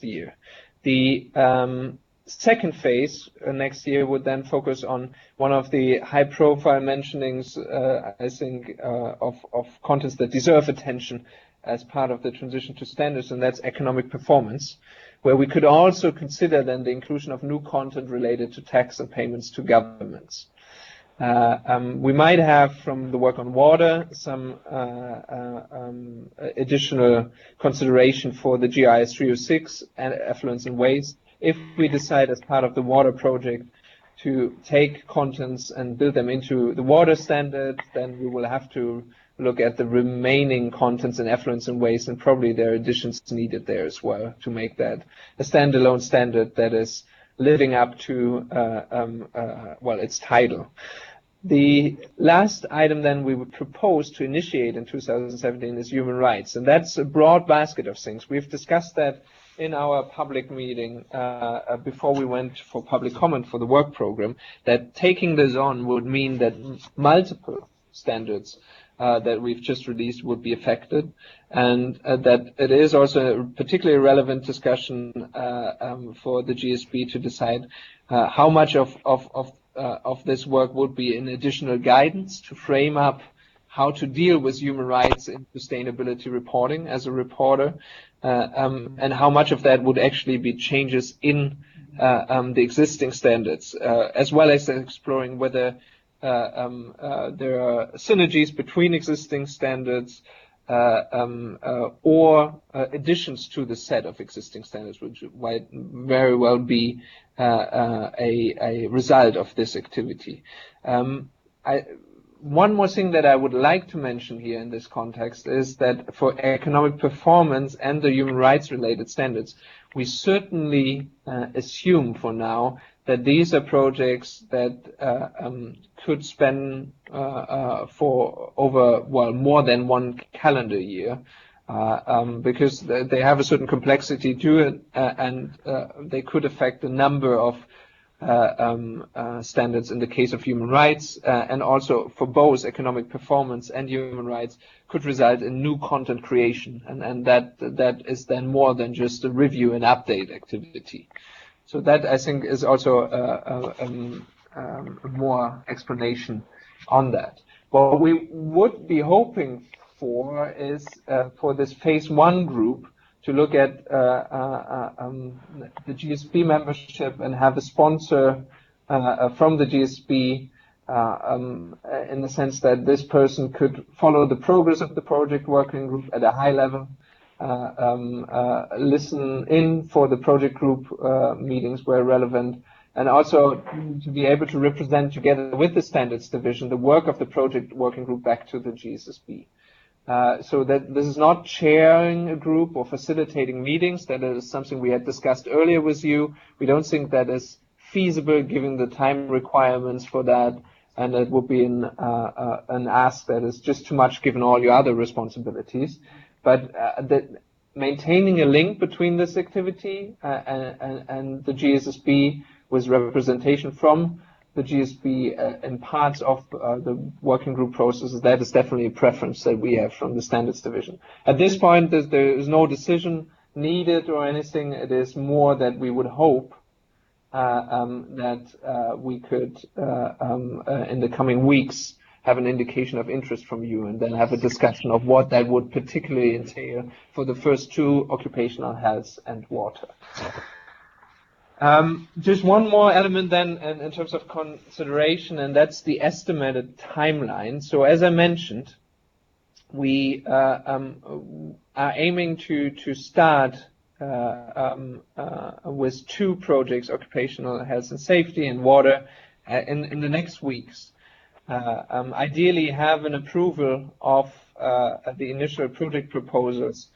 year. The second phase next year would then focus on one of the high-profile mentionings, I think, of contents that deserve attention as part of the transition to standards, and that's economic performance, where we could also consider then the inclusion of new content related to tax and payments to governments. We might have, from the work on water, some additional consideration for the GIS 306 and effluents and waste. If we decide as part of the water project to take contents and build them into the water standard, then we will have to look at the remaining contents in effluents and waste, and probably there are additions needed there as well to make that a standalone standard that is living up to well, its title. The last item then we would propose to initiate in 2017 is human rights, and that's a broad basket of things. We've discussed that in our public meeting before we went for public comment for the work program, that taking this on would mean that multiple standards that we've just released would be affected, and that it is also a particularly relevant discussion for the GSB to decide how much of this work would be in additional guidance to frame up how to deal with human rights in sustainability reporting as a reporter, and how much of that would actually be changes in the existing standards, as well as exploring whether there are synergies between existing standards or additions to the set of existing standards, which might very well be a result of this activity. One more thing that I would like to mention here in this context is that for economic performance and the human rights related standards, we certainly assume for now that these are projects that could span for over, well, more than one calendar year, because they have a certain complexity to it, and they could affect a number of standards in the case of human rights, and also for both economic performance and human rights could result in new content creation, and that is then more than just a review and update activity. So that, I think, is also more explanation on that. What we would be hoping for is for this phase one group to look at the GSB membership and have a sponsor from the GSB in the sense that this person could follow the progress of the project working group at a high level, listen in for the project group meetings where relevant, and also to be able to represent together with the standards division the work of the project working group back to the GSSB. So that this is not chairing a group or facilitating meetings. That is something we had discussed earlier with you. We don't think that is feasible given the time requirements for that, and it would be an ask that is just too much given all your other responsibilities. But maintaining a link between this activity and the GSSB with representation from the GSB in parts of the working group processes, that is definitely a preference that we have from the standards division. At this point, there is no decision needed or anything. It is more that we would hope that we could, in the coming weeks, have an indication of interest from you, and then have a discussion of what that would particularly entail for the first two, occupational health and water. Just one more element then in terms of consideration, and that's the estimated timeline. So as I mentioned, we are aiming to start with two projects, occupational health and safety and water, in the next weeks. Ideally have an approval of the initial project proposals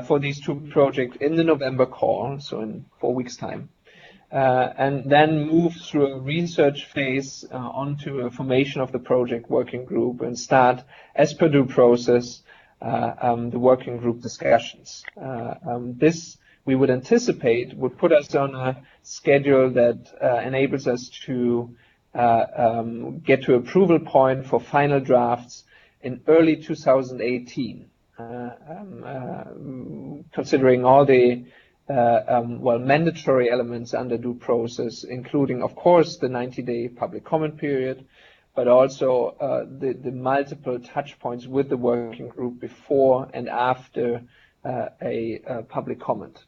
for these two projects in the November call, so in 4 weeks' time. And then move through a research phase onto a formation of the project working group and start, as per due process, the working group discussions. This, we would anticipate, would put us on a schedule that enables us to get to approval point for final drafts in early 2018, considering all the mandatory elements under due process, including, of course, the 90-day public comment period, but also the multiple touch points with the working group before and after a public comment.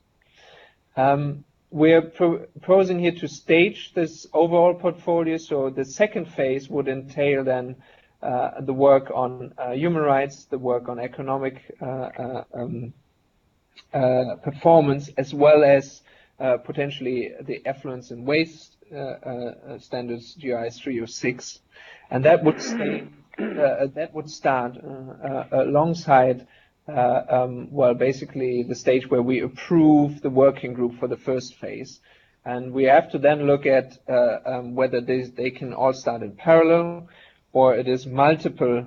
We're proposing here to stage this overall portfolio. So the second phase would entail then the work on human rights, the work on economic performance, as well as potentially the effluents and waste standards GRI 306, and that would start alongside basically the stage where we approve the working group for the first phase, and we have to then look at whether they can all start in parallel, or it is multiple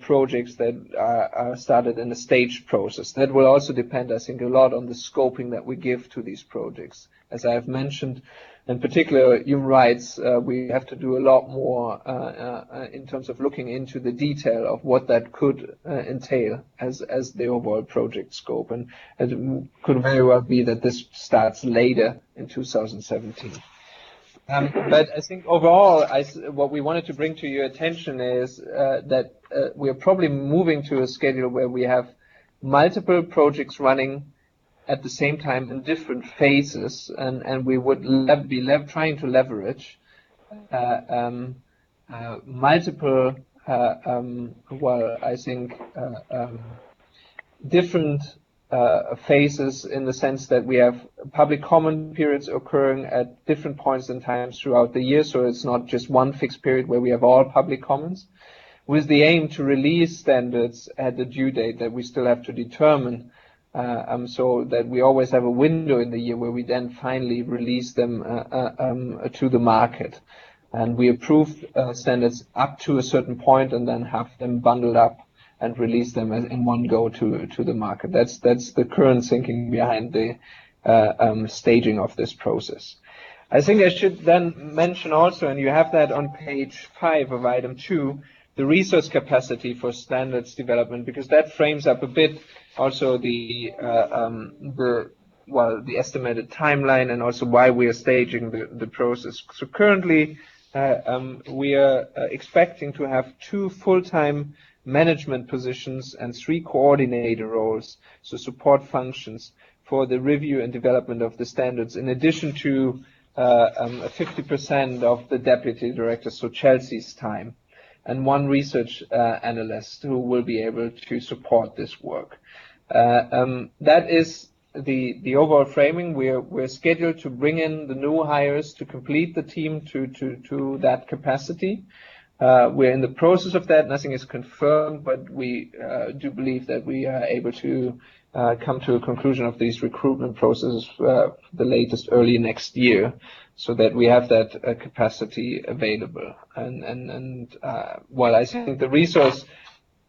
projects that are started in a staged process. That will also depend, I think, a lot on the scoping that we give to these projects. As I have mentioned, in particular, human rights, we have to do a lot more in terms of looking into the detail of what that could entail as the overall project scope. And it could very well be that this starts later in 2017. But I think overall, what we wanted to bring to your attention is that we are probably moving to a schedule where we have multiple projects running at the same time in different phases, and we would be trying to leverage multiple, different phases, in the sense that we have public comment periods occurring at different points in time throughout the year, so it's not just one fixed period where we have all public comments, with the aim to release standards at the due date that we still have to determine, so that we always have a window in the year where we then finally release them to the market. And we approve standards up to a certain point and then have them bundled up and release them in one go to the market. That's the current thinking behind the staging of this process. I think I should then mention also, and you have that on page 5 of item 2, the resource capacity for standards development, because that frames up a bit also the estimated timeline, and also why we are staging the process. So currently, we are expecting to have 2 full-time management positions and 3 coordinator roles, so support functions, for the review and development of the standards, in addition to 50% of the deputy director, so Chelsea's time, and 1 research analyst who will be able to support this work. That is the overall framing. We're scheduled to bring in the new hires to complete the team to that capacity. We're in the process of that. Nothing is confirmed, but we do believe that we are able to come to a conclusion of these recruitment processes the latest early next year, so that we have that capacity available. And while I think the resource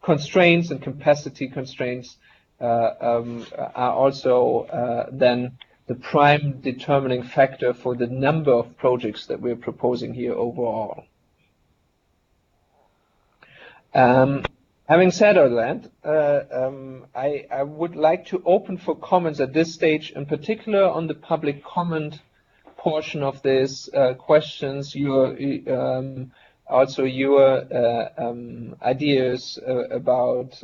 constraints and capacity constraints are also then the prime determining factor for the number of projects that we're proposing here overall. Having said all that, I would like to open for comments at this stage, in particular on the public comment portion of this, questions, your ideas about,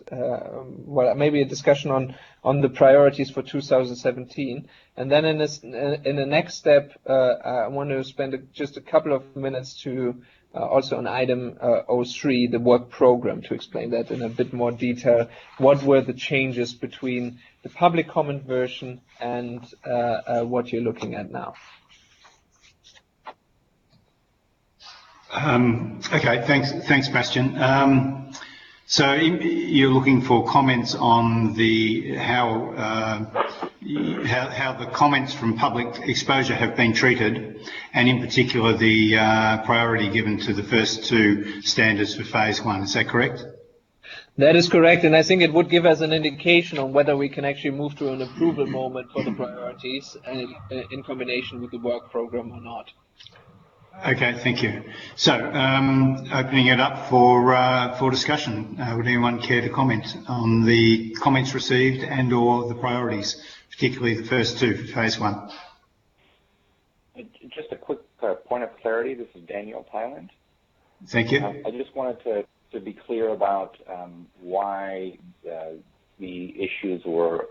maybe a discussion on the priorities for 2017. And then in the next step, I want to spend just a couple of minutes to also on item 03, the work program, to explain that in a bit more detail. What were the changes between the public comment version and what you're looking at now? Okay, thanks, Bastian. So you're looking for comments on how the comments from public exposure have been treated, and in particular the priority given to the first 2 standards for phase 1. Is that correct? That is correct, and I think it would give us an indication on whether we can actually move to an approval moment for the priorities in combination with the work program or not. Okay, thank you. So, opening it up for discussion. Would anyone care to comment on the comments received and/or the priorities, particularly the first two for phase one? Just a quick point of clarity. This is Daniel Thailand. Thank you. I just wanted to be clear about why the issues were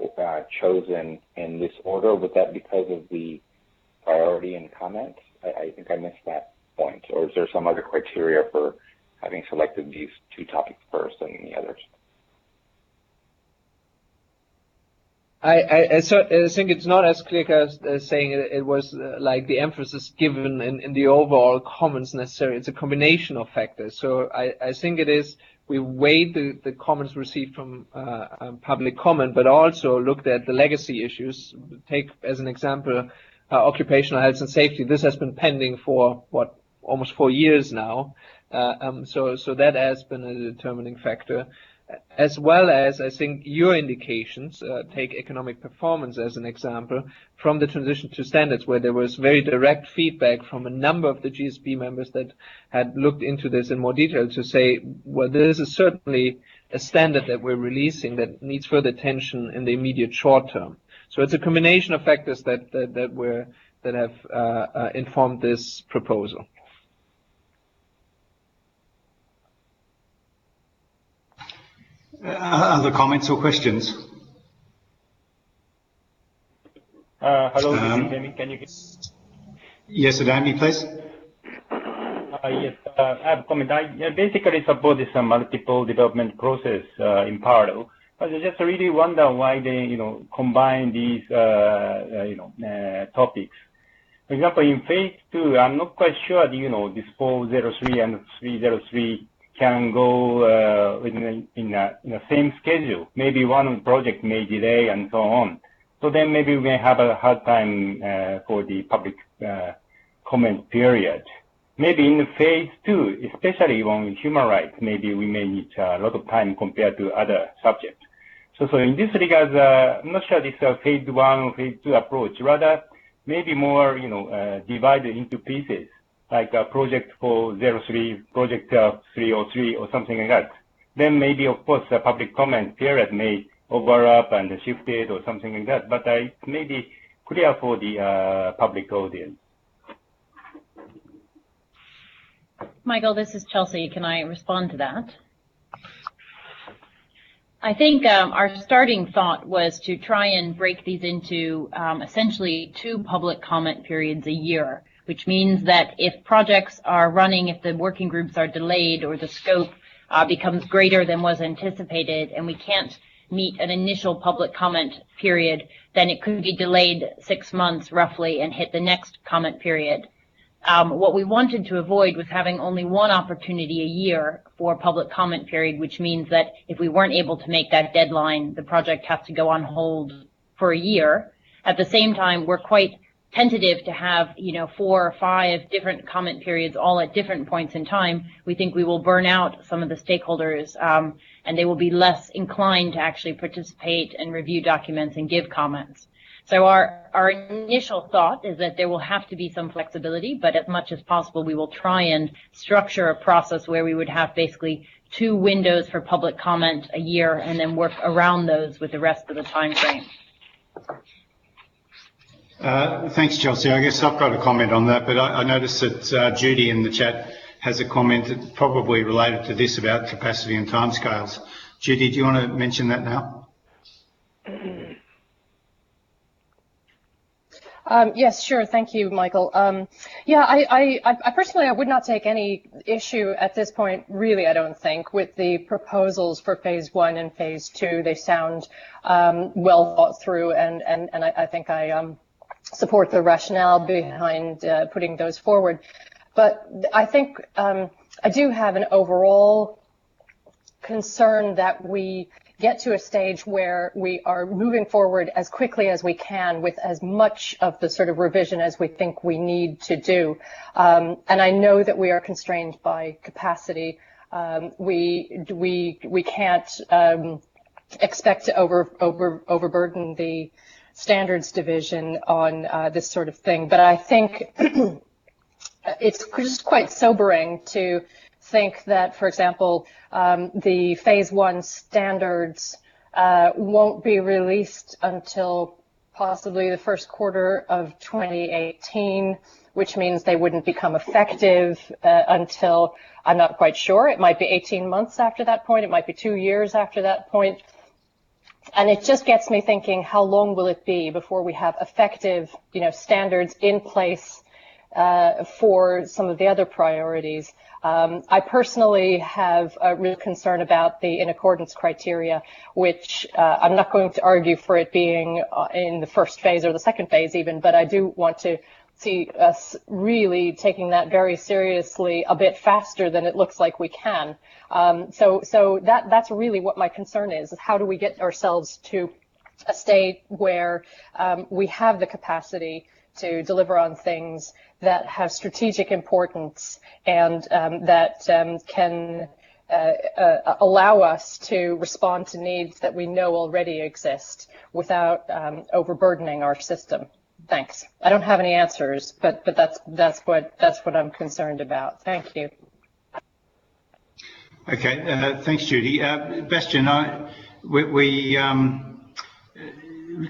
chosen in this order. Was that because of the priority and comment? I think I missed that point. Or is there some other criteria for having selected these two topics first and the others? I think it's not as clear as saying it was like the emphasis given in the overall comments necessary. It's a combination of factors. So I think it is, we weighed the comments received from public comment, but also looked at the legacy issues. Take as an example, occupational health and safety. This has been pending for almost 4 years now. So that has been a determining factor, as well as I think your indications. Take economic performance as an example from the transition to standards, where there was very direct feedback from a number of the GSB members that had looked into this in more detail to say, well, this is certainly a standard that we're releasing that needs further attention in the immediate short term. So it's a combination of factors that have informed this proposal. Other comments or questions? Hello, this is Jamie. Can you hear me? Yes, Adami, please. Yes, I have a comment. I basically support this multiple development process in parallel. But I just really wonder why they, combine these, topics. For example, in phase 2, I'm not quite sure, this 403 and 303 can go in the same schedule. Maybe one project may delay and so on. So then maybe we may have a hard time for the public comment period. Maybe in phase 2, especially on human rights, maybe we may need a lot of time compared to other subjects. So in this regard, I'm not sure this phase 1 or phase 2 approach. Rather, maybe more, divided into pieces, like a project 403, project 303, or something like that. Then maybe, of course, the public comment period may overlap and shifted or something like that. But it may be clear for the public audience. Michael, this is Chelsea. Can I respond to that? I think our starting thought was to try and break these into essentially 2 public comment periods a year, which means that if projects are running, if the working groups are delayed or the scope becomes greater than was anticipated and we can't meet an initial public comment period, then it could be delayed 6 months roughly and hit the next comment period. What we wanted to avoid was having only one opportunity a year for public comment period, which means that if we weren't able to make that deadline, the project has to go on hold for a year. At the same time, we're quite tentative to have, 4 or 5 different comment periods all at different points in time. We think we will burn out some of the stakeholders, and they will be less inclined to actually participate and review documents and give comments. So our initial thought is that there will have to be some flexibility, but as much as possible, we will try and structure a process where we would have basically 2 windows for public comment a year and then work around those with the rest of the time frame. Thanks, Chelsea. I guess I've got a comment on that, but I noticed that Judy in the chat has a comment that's probably related to this about capacity and timescales. Judy, do you want to mention that now? Yes, sure. Thank you, Michael. I personally, I would not take any issue at this point, really, I don't think, with the proposals for phase 1 and phase 2. They sound well thought through, and I think I support the rationale behind putting those forward. But I think I do have an overall concern that we get to a stage where we are moving forward as quickly as we can with as much of the sort of revision as we think we need to do. And I know that we are constrained by capacity. We can't expect to overburden the standards division on this sort of thing. But I think it's just quite sobering to think that, for example, the phase 1 standards won't be released until possibly the first quarter of 2018, which means they wouldn't become effective until, I'm not quite sure, it might be 18 months after that point, it might be 2 years after that point. And it just gets me thinking, how long will it be before we have effective, standards in place for some of the other priorities? I personally have a real concern about the in accordance criteria, which I'm not going to argue for it being in the first phase or the second phase even, but I do want to see us really taking that very seriously a bit faster than it looks like we can. So that's really what my concern is how do we get ourselves to a state where we have the capacity to deliver on things that have strategic importance and that can allow us to respond to needs that we know already exist without overburdening our system. Thanks. I don't have any answers, but that's what I'm concerned about. Thank you. Okay, thanks, Judy. Bastian,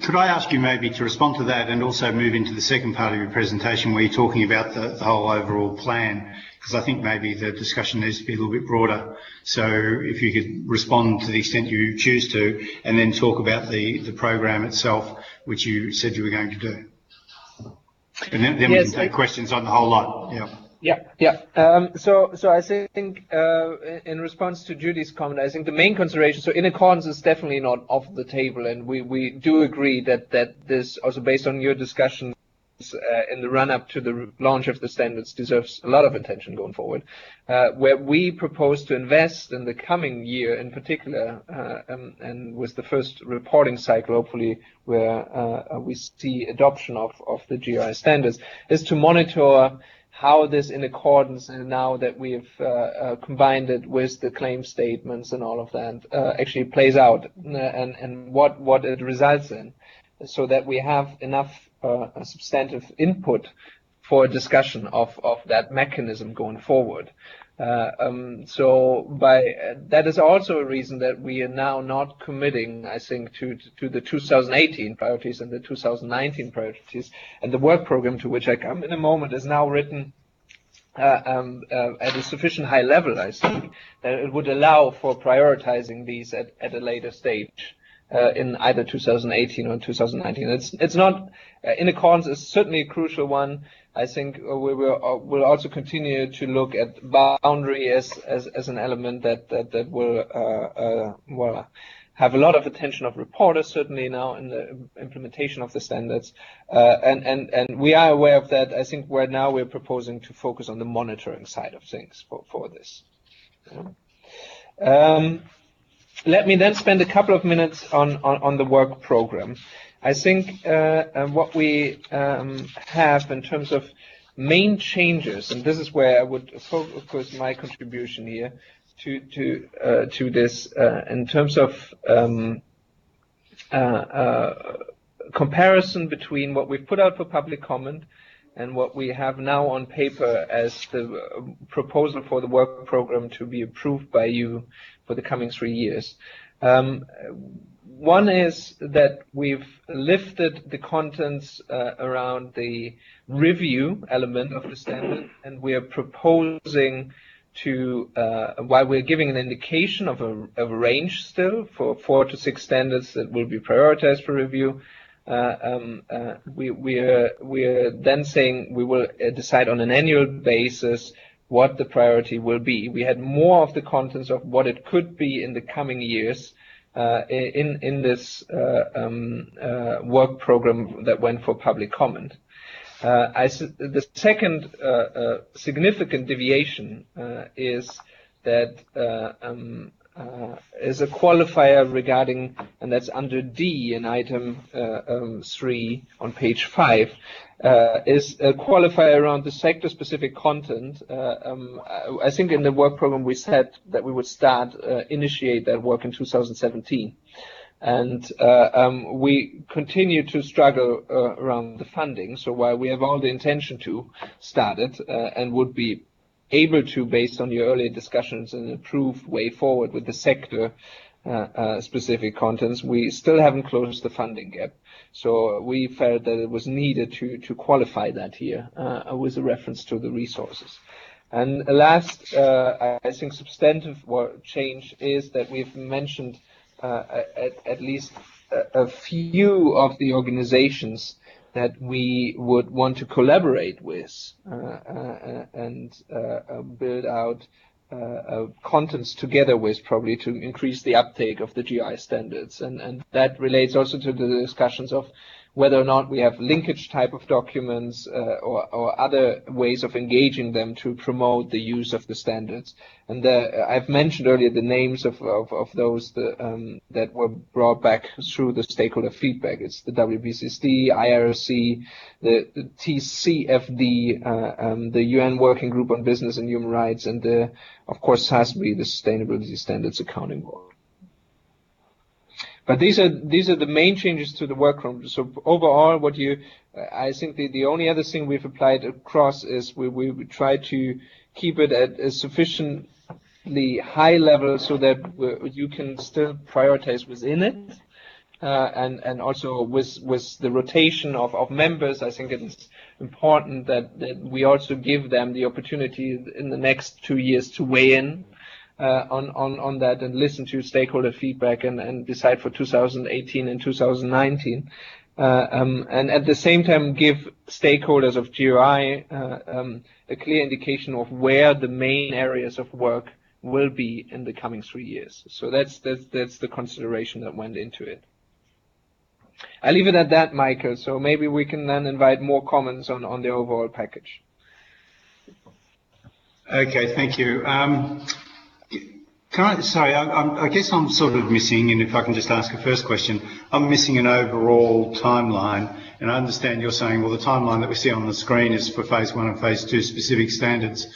could I ask you maybe to respond to that and also move into the second part of your presentation where you're talking about the whole overall plan, because I think maybe the discussion needs to be a little bit broader. So if you could respond to the extent you choose to, and then talk about the program itself, which you said you were going to do. And then yes, we can take questions on the whole lot. Yeah. So I think in response to Judy's comment, I think the main consideration, so in accordance is definitely not off the table, and we do agree that this, also based on your discussions in the run-up to the launch of the standards, deserves a lot of attention going forward. Where we propose to invest in the coming year in particular, and with the first reporting cycle, hopefully, where we see adoption of the GRI standards, is to monitor how this in accordance, and now that we've combined it with the claim statements and all of that, actually plays out, and what it results in, so that we have enough substantive input for a discussion of that mechanism going forward. So that is also a reason that we are now not committing, I think, to the 2018 priorities and the 2019 priorities, and the work program to which I come in a moment is now written at a sufficient high level, I think, that it would allow for prioritizing these at a later stage. In either 2018 or 2019. It's not in accordance is certainly a crucial one. I think we'll also continue to look at boundary as an element that will have a lot of attention of reporters certainly now in the implementation of the standards, and we are aware of that. I think right now we're proposing to focus on the monitoring side of things for this. Let me then spend a couple of minutes on the work program. I think what we have in terms of main changes, and this is where I would focus my contribution here to this, in terms of comparison between what we've put out for public comment and what we have now on paper as the proposal for the work program to be approved by you for the coming 3 years. One is that we've lifted the contents around the review element of the standard, and we are proposing to, while we're giving an indication of a range still for 4 to 6 standards that will be prioritized for review, we are then saying we will decide on an annual basis what the priority will be. We had more of the contents of what it could be in the coming years in this work program that went for public comment. The second significant deviation is that is a qualifier regarding, and that's under D in item 3 on page 5, is a qualifier around the sector-specific content. I think in the work program we said that we would initiate that work in 2017. And we continue to struggle around the funding. So while we have all the intention to start it and would be able to, based on your earlier discussions, an improved way forward with the sector specific contents, we still haven't closed the funding gap. So we felt that it was needed to qualify that here with a reference to the resources. And last, I think substantive change is that we've mentioned at least a few of the organizations that we would want to collaborate with and build out contents together with, probably to increase the uptake of the GI standards. And that relates also to the discussions of whether or not we have linkage type of documents or other ways of engaging them to promote the use of the standards. And I've mentioned earlier the names of those that were brought back through the stakeholder feedback. It's the WBCSD, IRC, the TCFD, the UN Working Group on Business and Human Rights, and of course SASB, the Sustainability Standards Accounting Board. But these are the main changes to the workroom. So overall, I think the only other thing we've applied across is we try to keep it at a sufficiently high level so that you can still prioritize within it, and also with the rotation of members. I think it is important that we also give them the opportunity in the next 2 years to weigh in on that and listen to stakeholder feedback and decide for 2018 and 2019. And at the same time give stakeholders of GRI a clear indication of where the main areas of work will be in the coming 3 years. So that's the consideration that went into it. I'll leave it at that, Michael, so maybe we can then invite more comments on the overall package. Okay, thank you. I guess I'm sort of missing, and if I can just ask a first question, I'm missing an overall timeline, and I understand you're saying, well, the timeline that we see on the screen is for phase 1 and phase 2 specific standards,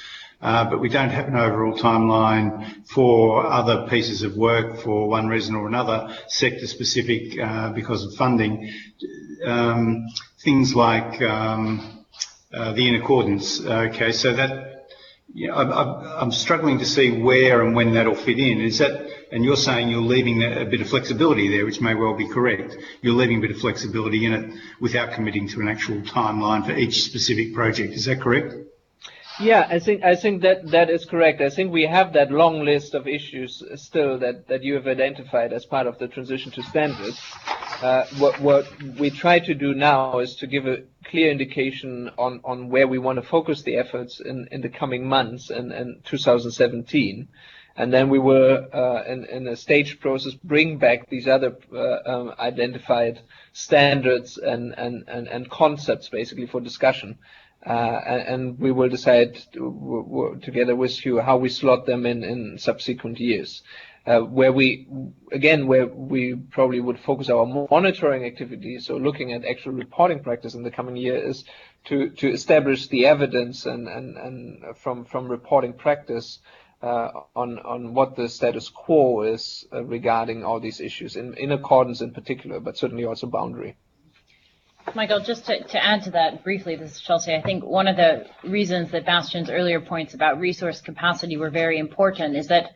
but we don't have an overall timeline for other pieces of work for one reason or another, sector specific because of funding. Things like the in accordance. Okay, so that. Yeah, I'm struggling to see where and when that'll fit in. Is that, and you're saying you're leaving a bit of flexibility there, which may well be correct. You're leaving a bit of flexibility in it without committing to an actual timeline for each specific project. Is that correct? Yeah, I think that is correct. I think we have that long list of issues still that you have identified as part of the transition to standards. What we try to do now is to give a clear indication on where we want to focus the efforts in the coming months and 2017. And then we will, in a staged process, bring back these other identified standards and concepts basically for discussion. And we will decide together with you how we slot them in subsequent years. Where we probably would focus our monitoring activities, so looking at actual reporting practice in the coming year, is to establish the evidence and from reporting practice on what the status quo is regarding all these issues in accordance in particular, but certainly also boundary. Michael, just to add to that briefly, this is Chelsea. I think one of the reasons that Bastian's earlier points about resource capacity were very important is that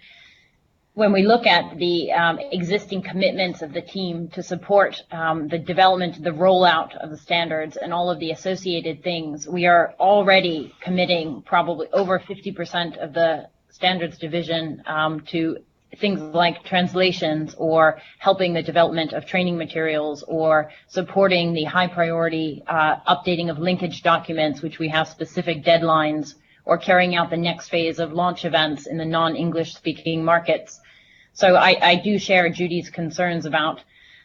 when we look at the existing commitments of the team to support the development, the rollout of the standards and all of the associated things, we are already committing probably over 50% of the standards division to things like translations or helping the development of training materials or supporting the high priority updating of linkage documents, which we have specific deadlines, or carrying out the next phase of launch events in the non-English speaking markets. So I do share Judy's concerns about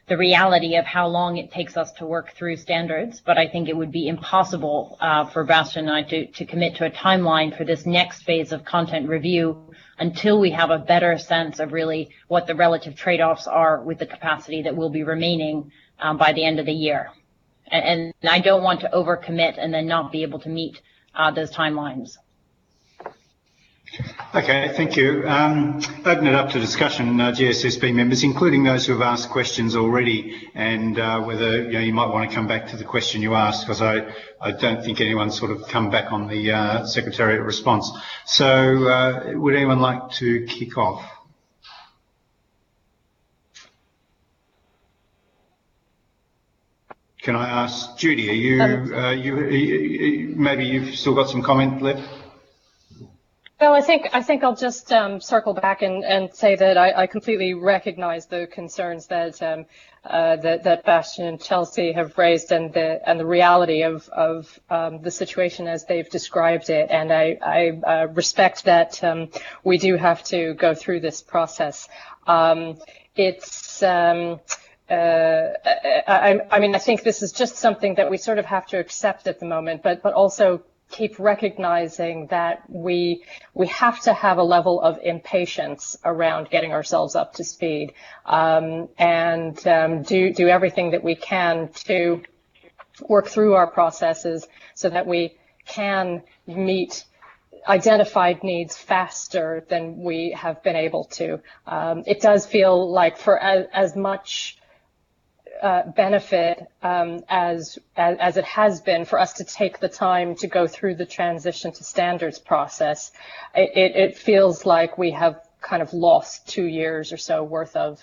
the reality of how long it takes us to work through standards, but I think it would be impossible for Bastian and I to commit to a timeline for this next phase of content review until we have a better sense of really what the relative trade-offs are with the capacity that will be remaining by the end of the year. And I don't want to overcommit and then not be able to meet those timelines. Okay, thank you. Open it up to discussion, GSSB members, including those who have asked questions already, and whether you might want to come back to the question you asked, because I don't think anyone's sort of come back on the Secretariat response. So would anyone like to kick off? Can I ask Judy, are you maybe you've still got some comment left? Well, I think I'll just circle back and say that I completely recognize the concerns that that Bastian and Chelsea have raised, and the reality of the situation as they've described it, and I respect that we do have to go through this process. It's I mean, I think this is just something that we sort of have to accept at the moment, but also keep recognizing that we have to have a level of impatience around getting ourselves up to speed, and do everything that we can to work through our processes so that we can meet identified needs faster than we have been able to. It does feel like for as much benefit as it has been for us to take the time to go through the transition to standards process, it feels like we have kind of lost 2 years or so worth of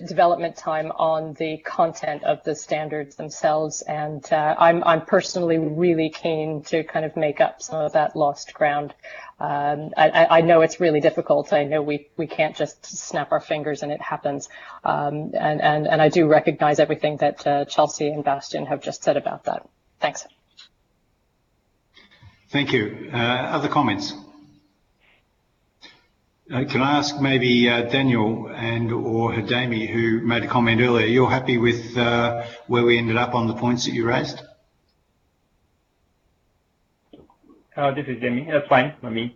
development time on the content of the standards themselves, and I'm personally really keen to kind of make up some of that lost ground. I know it's really difficult. I know we can't just snap our fingers and it happens. And I do recognize everything that Chelsea and Bastian have just said about that. Thanks. Thank you. Other comments? Can I ask maybe Daniel or Hidemi, who made a comment earlier, you're happy with where we ended up on the points that you raised? This is Jamie. That's fine for me.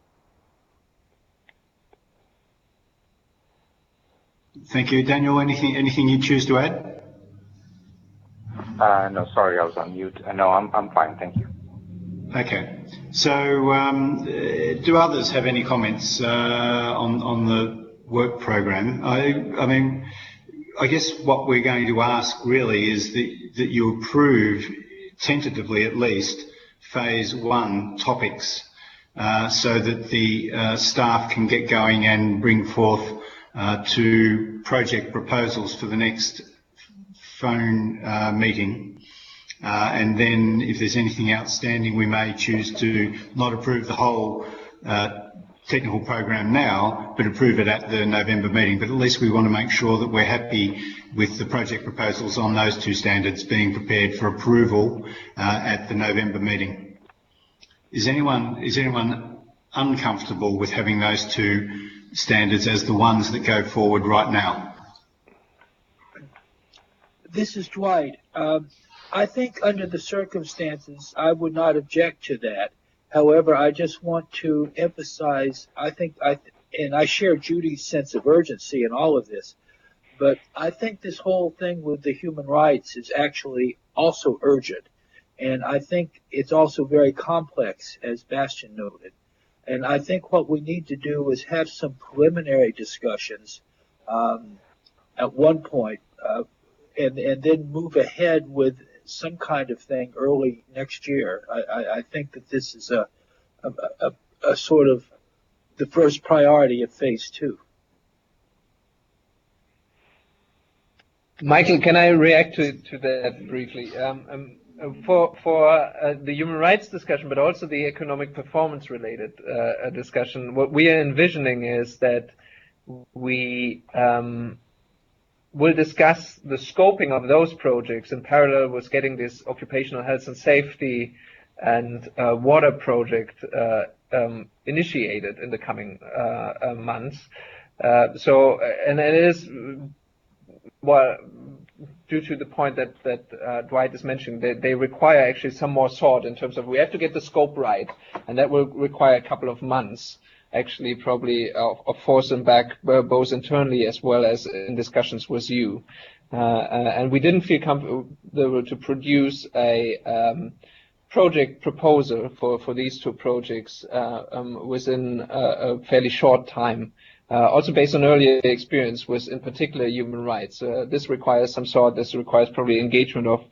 Thank you. Daniel, anything you choose to add? No, sorry, I was on mute. No, I'm fine. Thank you. Okay. So do others have any comments on the work program? I mean, I guess what we're going to ask really is that you approve, tentatively at least, phase 1 topics so that the staff can get going and bring forth to project proposals for the next phone meeting. And then if there's anything outstanding, we may choose to not approve the whole technical program now, but approve it at the November meeting. But at least we want to make sure that we're happy with the project proposals on those 2 standards being prepared for approval at the November meeting. Is anyone uncomfortable with having those 2 standards as the ones that go forward right now? This is Dwight. I think under the circumstances, I would not object to that. However, I just want to emphasize, and I share Judy's sense of urgency in all of this, but I think this whole thing with the human rights is actually also urgent. And I think it's also very complex, as Bastian noted. And I think what we need to do is have some preliminary discussions at one point, and then move ahead with some kind of thing early next year. I think that this is a sort of the first priority of phase 2. Michael, can I react to that briefly? For the human rights discussion, but also the economic performance related discussion, what we are envisioning is that we we'll discuss the scoping of those projects in parallel with getting this occupational health and safety and water project initiated in the coming months. And it is, well, due to the point that Dwight is mentioning, they require actually some more thought in terms of we have to get the scope right, and that will require a couple of months. Actually, probably of force them back both internally as well as in discussions with you. And we didn't feel comfortable to produce a project proposal for these two projects within a fairly short time. Also based on earlier experience with, in particular, human rights. This requires some thought. This requires probably engagement of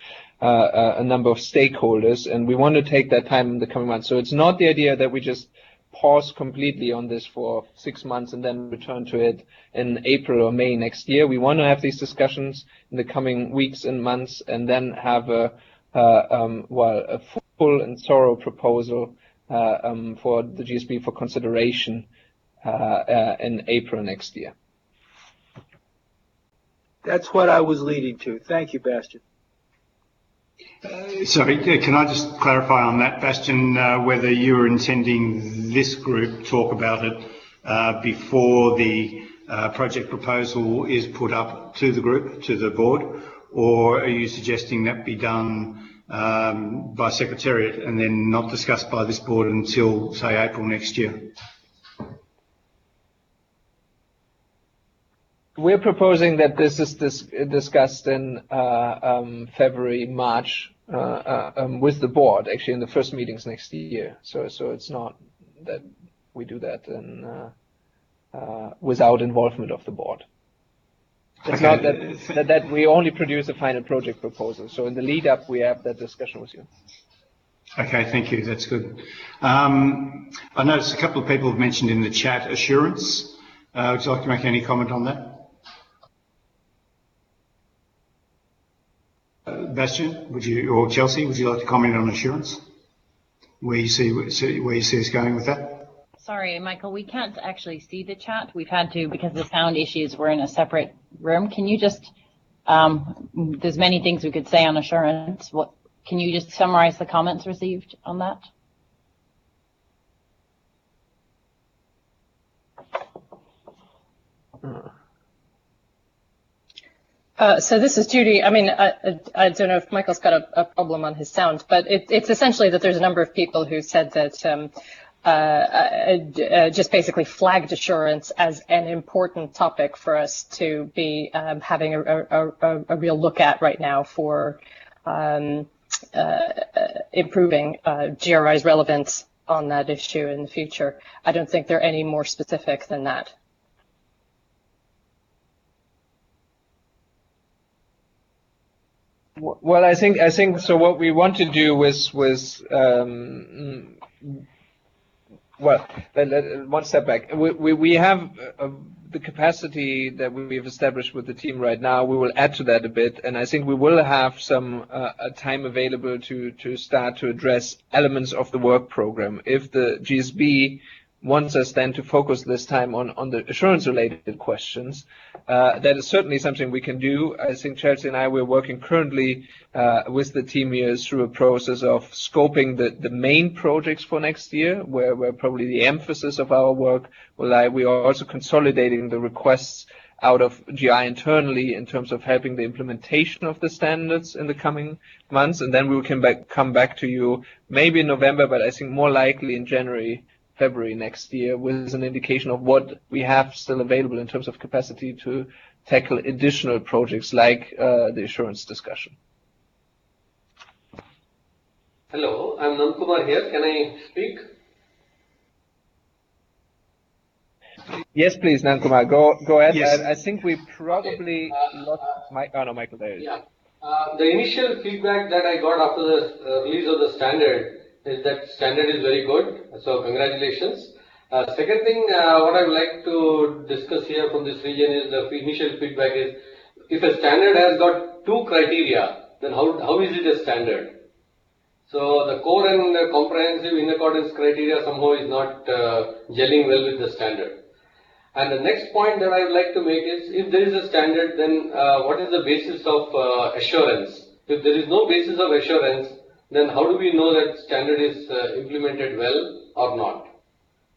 a number of stakeholders, and we want to take that time in the coming months. So it's not the idea that we just pause completely on this for 6 months and then return to it in April or May next year. We want to have these discussions in the coming weeks and months, and then have a full and thorough proposal for the GSB for consideration in April next year. That's what I was leading to. Thank you, Bastian. Sorry, can I just clarify on that, Bastian, whether you were intending this group talk about it before the project proposal is put up to the group, to the board, or are you suggesting that be done by Secretariat and then not discussed by this board until, say, April next year? We're proposing that this is discussed in February, March with the board, actually in the first meetings next year. So it's not that we do that without involvement of the board. It's not that we only produce a final project proposal. So in the lead up, we have that discussion with you. Okay, thank you. That's good. I noticed a couple of people have mentioned in the chat assurance. Would you like to make any comment on that? Bastian, or Chelsea, would you like to comment on assurance? Where you see us going with that? Sorry, Michael, we can't actually see the chat. We've had to, because of the sound issues, we're in a separate room. Can you just, there's many things we could say on assurance. Can you just summarize the comments received on that? So this is Judy. I mean, I don't know if Michael's got a problem on his sound, but it's essentially that there's a number of people who said that just basically flagged assurance as an important topic for us to be having a real look at right now for improving GRI's relevance on that issue in the future. I don't think they're any more specific than that. Well, I think so. What we want to do was well, one step back. We have the capacity that we've established with the team right now. We will add to that a bit, and I think we will have some time available to start to address elements of the work program. If the GSB wants us then to focus this time on the assurance-related questions, that is certainly something we can do. I think Chelsea and I, we're working currently with the team here through a process of scoping the main projects for next year, where probably the emphasis of our work will lie. We are also consolidating the requests out of GI internally in terms of helping the implementation of the standards in the coming months, and then we can come back to you maybe in November, but I think more likely in February next year, with an indication of what we have still available in terms of capacity to tackle additional projects like the assurance discussion. Hello, I'm Nankumar here. Can I speak? Yes, please, Nankumar. Go ahead. Yes. I think we probably lost Mike. Oh, no, Michael, there he is. Yeah. The initial feedback that I got after the release of the standard is that standard is very good. So congratulations. Second thing, what I would like to discuss here from this region is the initial feedback is, if a standard has got two criteria, then how is it a standard? So the core and comprehensive in accordance criteria somehow is not gelling well with the standard. And the next point that I would like to make is, if there is a standard, then what is the basis of assurance? If there is no basis of assurance, then how do we know that standard is implemented well or not?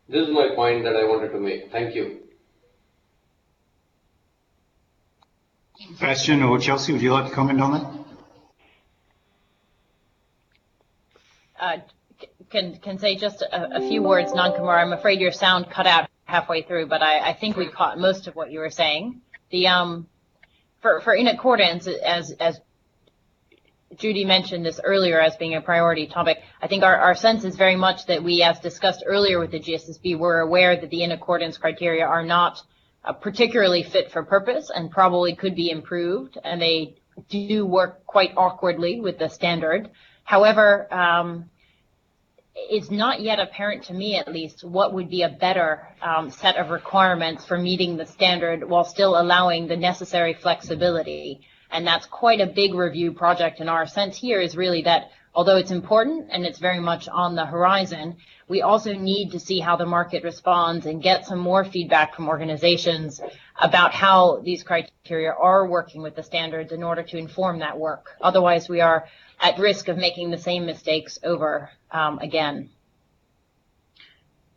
This is my point that I wanted to make. Thank you. Bastian or Chelsea, would you like to comment on that? Can say just a few words, Nankumar. I'm afraid your sound cut out halfway through, but I think we caught most of what you were saying. The for in accordance, as Judy mentioned this earlier as being a priority topic. I think our sense is very much that we, as discussed earlier with the GSSB, were aware that the in accordance criteria are not particularly fit for purpose and probably could be improved, and they do work quite awkwardly with the standard. However, it's not yet apparent to me, at least, what would be a better set of requirements for meeting the standard while still allowing the necessary flexibility. And that's quite a big review project. And our sense here is really that although it's important and it's very much on the horizon, we also need to see how the market responds and get some more feedback from organizations about how these criteria are working with the standards in order to inform that work. Otherwise, we are at risk of making the same mistakes over again.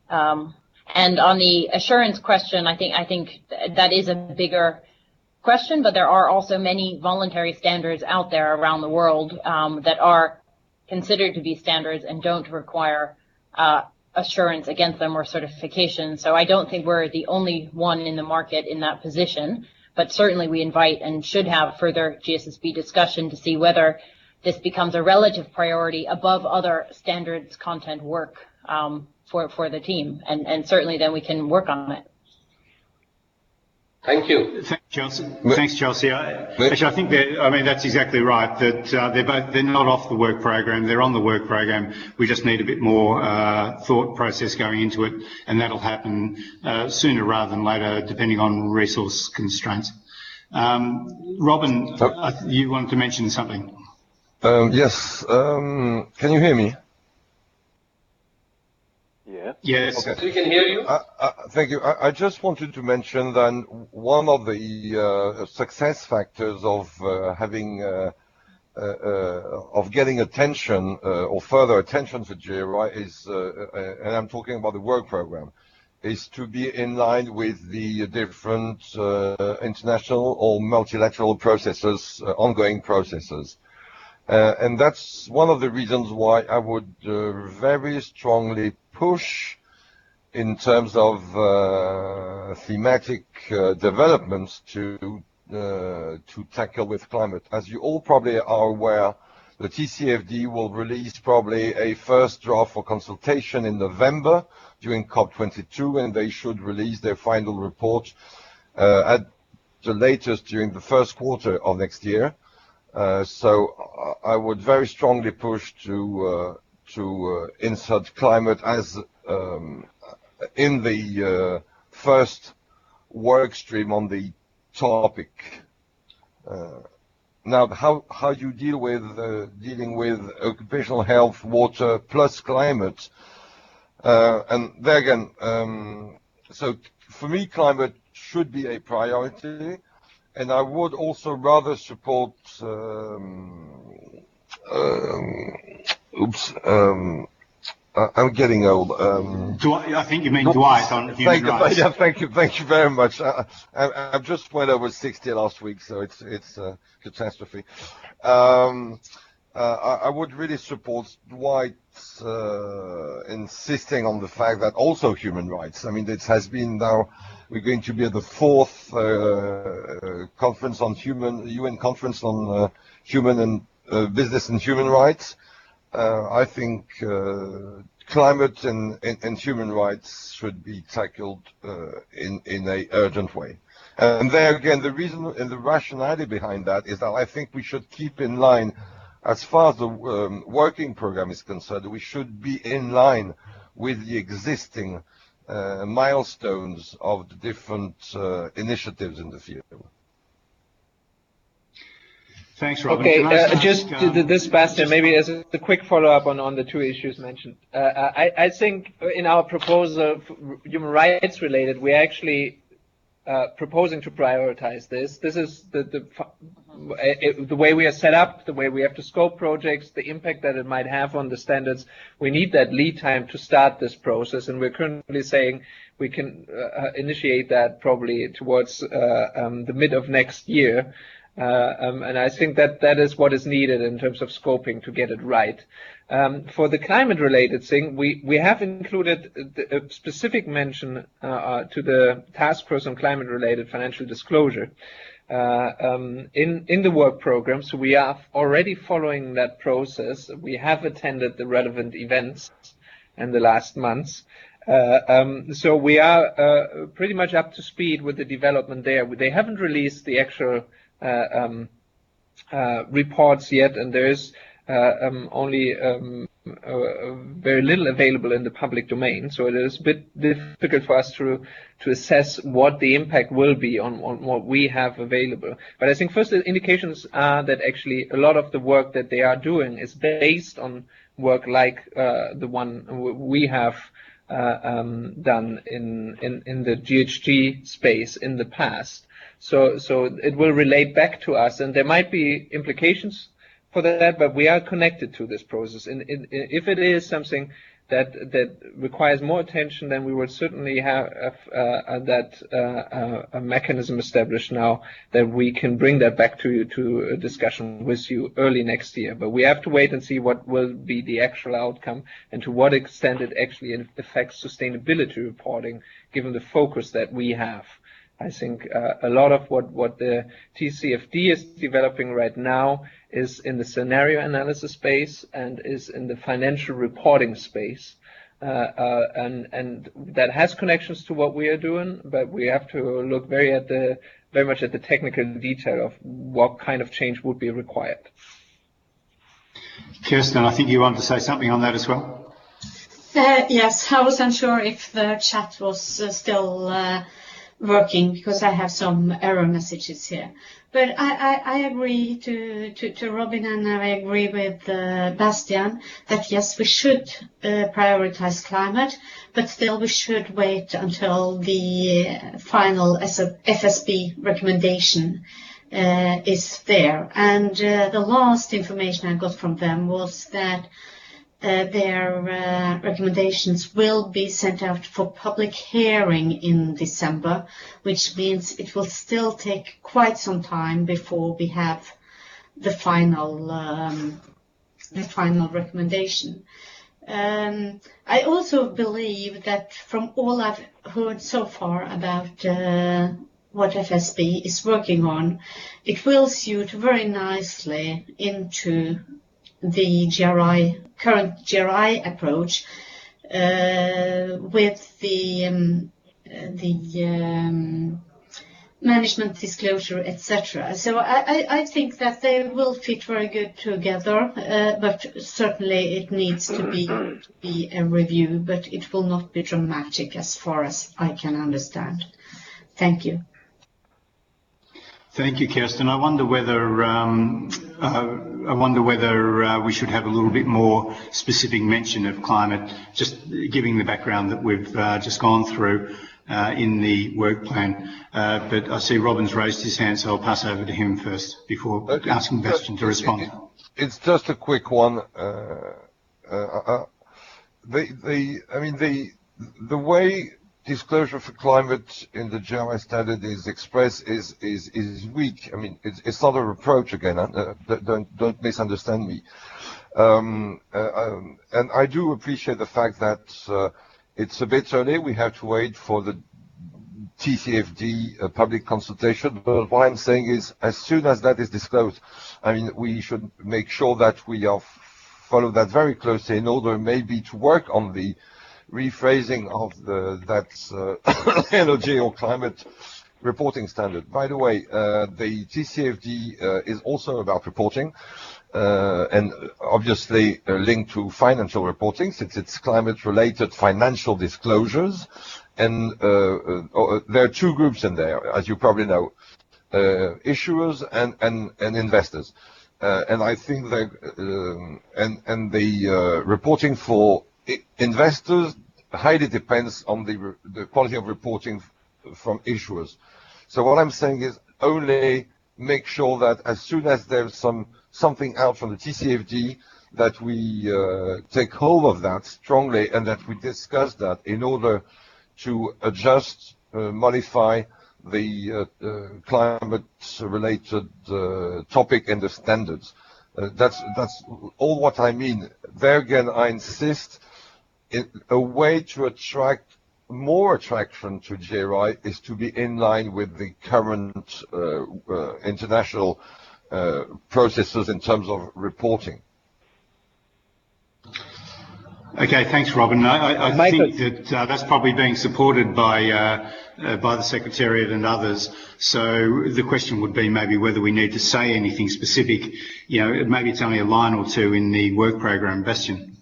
And on the assurance question, I think that is a bigger question, but there are also many voluntary standards out there around the world that are considered to be standards and don't require assurance against them or certification. So I don't think we're the only one in the market in that position, but certainly we invite and should have further GSSB discussion to see whether this becomes a relative priority above other standards content work for the team, and certainly then we can work on it. Thank you. Thanks, Chelsea. Thanks, Chelsea. Actually, I think that's exactly right. That they're not off the work program. They're on the work program. We just need a bit more thought process going into it, and that'll happen sooner rather than later, depending on resource constraints. Robin, you wanted to mention something. Yes. Can you hear me? Yeah. Yes. Okay. We can hear you. Thank you. I just wanted to mention that one of the success factors of getting attention or further attention for GRI is, and I'm talking about the work program, is to be in line with the different international or multilateral processes, ongoing processes. And that's one of the reasons why I would very strongly push in terms of thematic developments to tackle with climate. As you all probably are aware, the TCFD will release probably a first draft for consultation in November during COP22, and they should release their final report at the latest during the first quarter of next year. So I would very strongly push to insert climate as in the first work stream on the topic. Now, how you deal with dealing with occupational health, water plus climate, and there again, so for me, climate should be a priority. And I would also rather support, I'm getting old. I think you mean Dwight on human rights. Yeah, thank you very much. I just went over 60 last week, so it's a catastrophe. I would really support Dwight insisting on the fact that also human rights. I mean, it has been now. We're going to be at the fourth conference on UN conference on human and business and human rights. I think climate and human rights should be tackled in a urgent way. And there again, the reason and the rationality behind that is that I think we should keep in line, as far as the working program is concerned, we should be in line with the existing milestones of the different initiatives in the field. Thanks, Robin. Okay, just this, Bastian, maybe as a quick follow-up on the two issues mentioned. I think in our proposal, human rights related, we're actually proposing to prioritize this. This is the way we are set up, the way we have to scope projects, the impact that it might have on the standards. We need that lead time to start this process, and we're currently saying we can initiate that probably towards the mid of next year. And I think that is what is needed in terms of scoping to get it right. For the climate-related thing, we have included a specific mention to the task force on climate-related financial disclosure. in the work program. So we are already following that process. We have attended the relevant events in the last months. So we are pretty much up to speed with the development there. They haven't released the actual reports yet, and there's only very little available in the public domain. So it is a bit difficult for us to assess what the impact will be on what we have available. But I think first the indications are that actually a lot of the work that they are doing is based on work like the one we have done in the GHG space in the past. So it will relate back to us, and there might be implications for that, but we are connected to this process. And if it is something that requires more attention, then we will certainly have a mechanism established now that we can bring that back to a discussion with you early next year. But we have to wait and see what will be the actual outcome and to what extent it actually affects sustainability reporting, given the focus that we have. I think a lot of what the TCFD is developing right now is in the scenario analysis space and is in the financial reporting space. And that has connections to what we are doing, but we have to look very much at the technical detail of what kind of change would be required. Kirsten, I think you wanted to say something on that as well? Yes, I wasn't sure if the chat was still working because I have some error messages here. But I agree to Robin, and I agree with Bastian that yes, we should prioritize climate, but still we should wait until the final FSB recommendation is there. And the last information I got from them was that their recommendations will be sent out for public hearing in December, which means it will still take quite some time before we have the final recommendation. I also believe that from all I've heard so far about what FSB is working on, it will suit very nicely into the current GRI approach with the management disclosure, etc. So I think that they will fit very good together, but certainly it needs to be a review, but it will not be dramatic as far as I can understand. Thank you. Thank you, Kirsten. I wonder whether we should have a little bit more specific mention of climate, just giving the background that we've just gone through in the work plan. But I see Robin's raised his hand, so I'll pass over to him first before asking Bastian to respond. It's just a quick one. The way disclosure for climate in the GRI standard is expressed is weak. I mean, it's not a reproach again. Don't misunderstand me. And I do appreciate the fact that it's a bit early. We have to wait for the TCFD public consultation. But what I'm saying is, as soon as that is disclosed, I mean, we should make sure that we follow that very closely in order maybe to work on the rephrasing of that energy or climate reporting standard. By the way, the TCFD is also about reporting and obviously linked to financial reporting, since it's climate-related financial disclosures. And there are two groups in there, as you probably know, issuers and investors. And I think that and the reporting for investors highly depends on the quality of reporting from issuers. So what I'm saying is only make sure that as soon as there's something out from the TCFD, that we take hold of that strongly and that we discuss that in order to adjust, modify the climate-related topic and the standards. That's all what I mean. There again, I insist, a way to attract more attraction to GRI is to be in line with the current international processes in terms of reporting. Okay, thanks, Robin. I think that that's probably being supported by the Secretariat and others. So the question would be maybe whether we need to say anything specific. You know, maybe it's only a line or two in the work program. Bastian.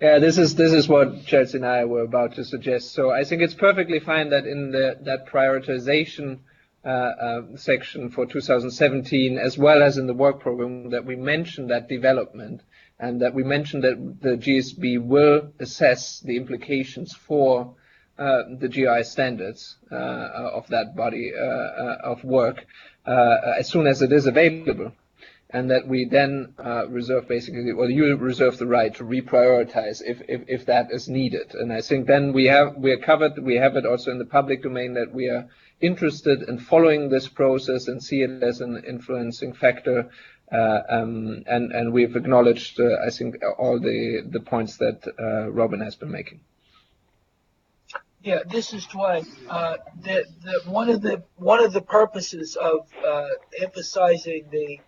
Yeah, this is what Chelsea and I were about to suggest. So I think it's perfectly fine that in that prioritization section for 2017, as well as in the work program, that we mention that development, and that we mention that the GSB will assess the implications for the GI standards of that body of work as soon as it is available. And that we then reserve basically, or you reserve the right to reprioritize if that is needed. And I think then we are covered. We have it also in the public domain that we are interested in following this process and see it as an influencing factor. And we've acknowledged, I think, all the points that Robin has been making. Yeah, this is Dwight. One of the purposes of emphasizing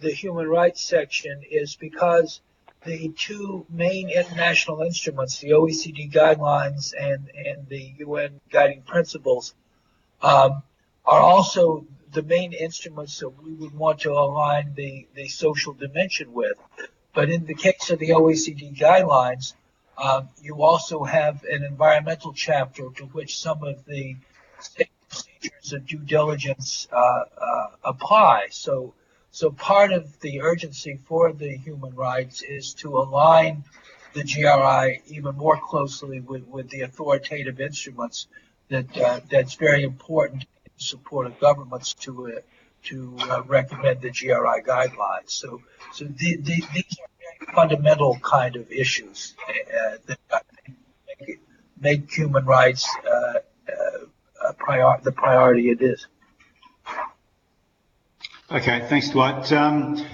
the human rights section is because the two main international instruments, the OECD guidelines and the UN guiding principles, are also the main instruments that we would want to align the social dimension with. But in the case of the OECD guidelines, you also have an environmental chapter to which some of the procedures of due diligence apply. So part of the urgency for the human rights is to align the GRI even more closely with the authoritative instruments that's very important in support of governments to recommend the GRI guidelines. So these are very fundamental kind of issues that make human rights the priority it is. Okay, thanks, Dwight. Can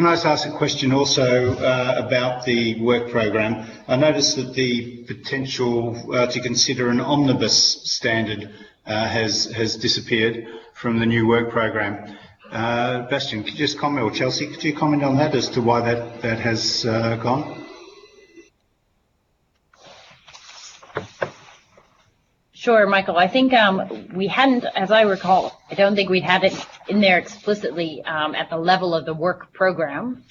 I just ask a question also about the work program? I noticed that the potential to consider an omnibus standard has disappeared from the new work program. Bastian, could you just comment, or Chelsea, could you comment on that as to why that has gone? Sure, Michael. I think we hadn't, as I recall, I don't think we'd had it in there explicitly at the level of the work program.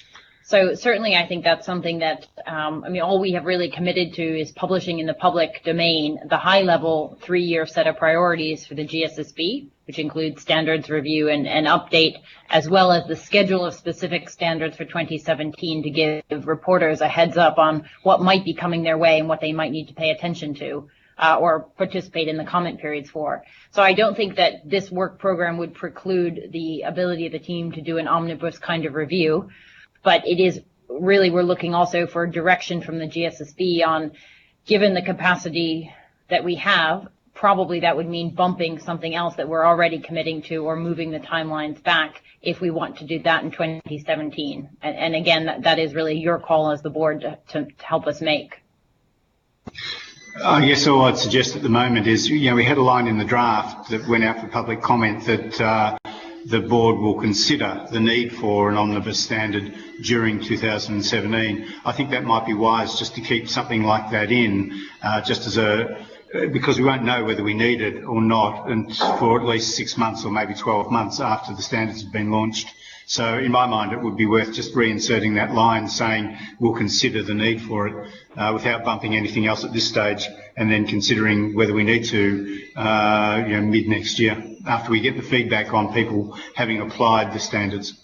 So certainly I think that's something that, all we have really committed to is publishing in the public domain the high-level 3-year set of priorities for the GSSB, which includes standards review and update, as well as the schedule of specific standards for 2017 to give reporters a heads up on what might be coming their way and what they might need to pay attention to. Or participate in the comment periods for. So I don't think that this work program would preclude the ability of the team to do an omnibus kind of review, but it is really, we're looking also for direction from the GSSB on, given the capacity that we have, probably that would mean bumping something else that we're already committing to or moving the timelines back if we want to do that in 2017. And again, that is really your call as the board to help us make. I guess all I'd suggest at the moment is, we had a line in the draft that went out for public comment that the board will consider the need for an omnibus standard during 2017. I think that might be wise just to keep something like that in, just as because we won't know whether we need it or not, and for at least 6 months or maybe 12 months after the standards have been launched. So in my mind, it would be worth just reinserting that line saying we'll consider the need for it without bumping anything else at this stage, and then considering whether we need to mid next year after we get the feedback on people having applied the standards.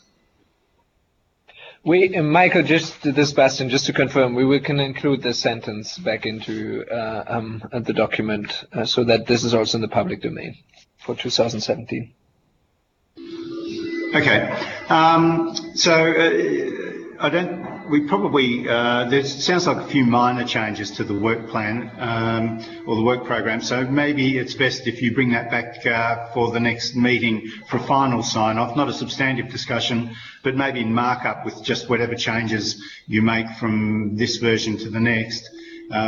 Michael, just to confirm, we can include this sentence back into the document so that this is also in the public domain for 2017. Okay, there sounds like a few minor changes to the work plan or the work program, so maybe it's best if you bring that back for the next meeting for final sign-off, not a substantive discussion, but maybe in markup with just whatever changes you make from this version to the next.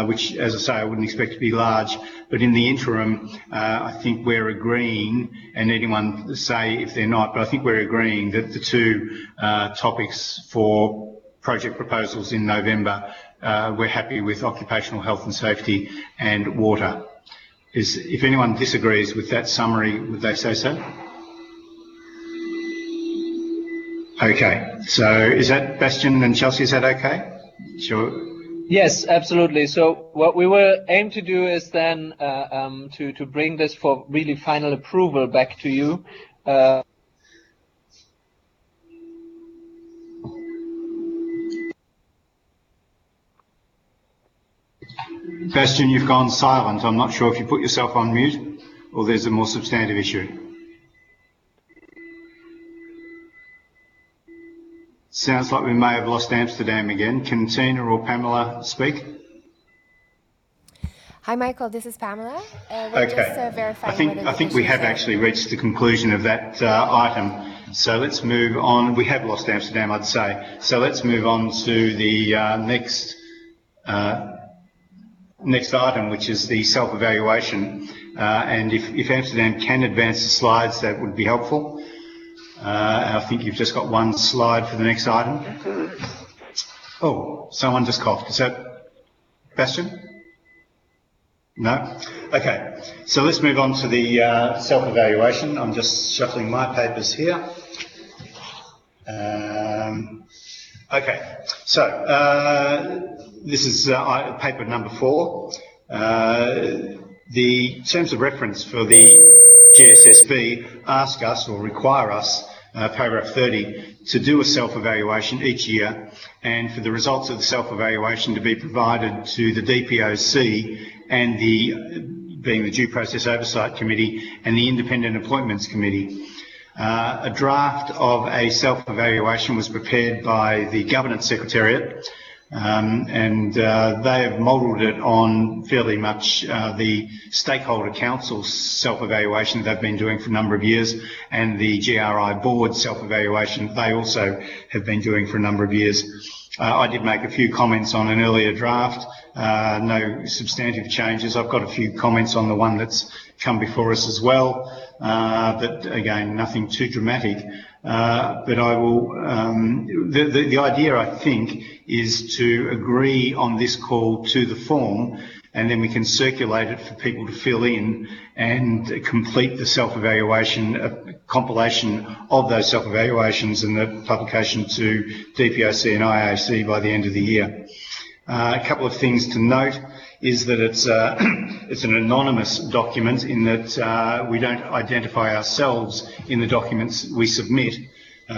which, as I say, I wouldn't expect to be large. But in the interim, I think we're agreeing, and anyone say if they're not, but I think we're agreeing that the two topics for project proposals in November, we're happy with occupational health and safety and water. If anyone disagrees with that summary, would they say so? Okay, so is that Bastian and Chelsea, is that okay? Sure. Yes, absolutely. So what we will aim to do is then to bring this for really final approval back to you. Bastian, you've gone silent. I'm not sure if you put yourself on mute or there's a more substantive issue. Sounds like we may have lost Amsterdam again. Can Tina or Pamela speak? Hi, Michael. This is Pamela. Okay. Just verifying I think we have actually reached the conclusion of that item. So let's move on. We have lost Amsterdam, I'd say. So let's move on to the next item, which is the self-evaluation. And if Amsterdam can advance the slides, that would be helpful. I think you've just got one slide for the next item. Oh, someone just coughed. Is that Bastian? No? Okay. So let's move on to the self-evaluation. I'm just shuffling my papers here. Okay. So this is paper number 4. The terms of reference for the GSSB ask us or require us, paragraph 30, to do a self-evaluation each year and for the results of the self-evaluation to be provided to the DPOC and being the Due Process Oversight Committee and the Independent Appointments Committee. A draft of a self-evaluation was prepared by the Governance Secretariat and they have modelled it on fairly much the Stakeholder Council's self-evaluation they've been doing for a number of years and the GRI Board self-evaluation they also have been doing for a number of years. I did make a few comments on an earlier draft, no substantive changes. I've got a few comments on the one that's come before us as well, but again, nothing too dramatic. But I will, the idea I think is to agree on this call to the form and then we can circulate it for people to fill in and complete the self-evaluation, a compilation of those self-evaluations and the publication to DPOC and IAC by the end of the year. A couple of things to note is that it's an anonymous document in that we don't identify ourselves in the documents we submit.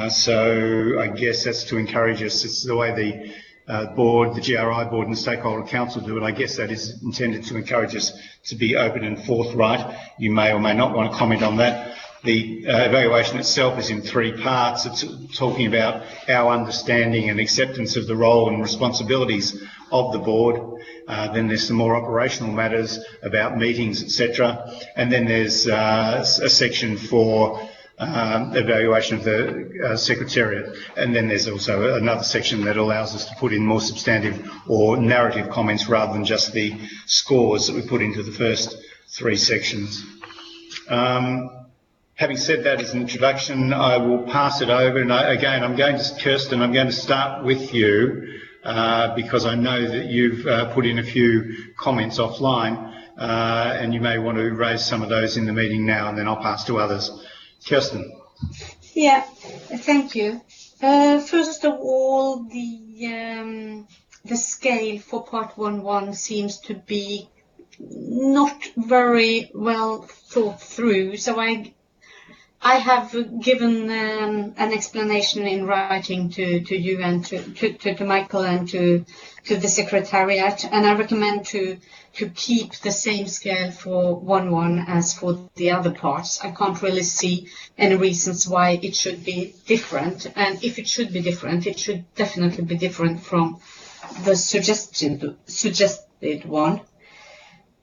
So I guess that's to encourage us. It's the way the board, the GRI board and the Stakeholder Council do it. I guess that is intended to encourage us to be open and forthright. You may or may not want to comment on that. The evaluation itself is in 3 parts. It's talking about our understanding and acceptance of the role and responsibilities of the board. Then there's some more operational matters about meetings, etc. And then there's a section for evaluation of the Secretariat. And then there's also another section that allows us to put in more substantive or narrative comments rather than just the scores that we put into the first 3 sections. Having said that as an introduction, I will pass it over. And again, I'm going to, Kirsten, I'm going to start with you because I know that you've put in a few comments offline and you may want to raise some of those in the meeting now and then I'll pass to others. Kirsten. Yeah, thank you. First of all, the scale for part 1.1 seems to be not very well thought through. So I have given an explanation in writing to you and to Michael and to the Secretariat, and I recommend to keep the same scale for 1.1 as for the other parts. I can't really see any reasons why it should be different, and if it should be different, it should definitely be different from the suggested one.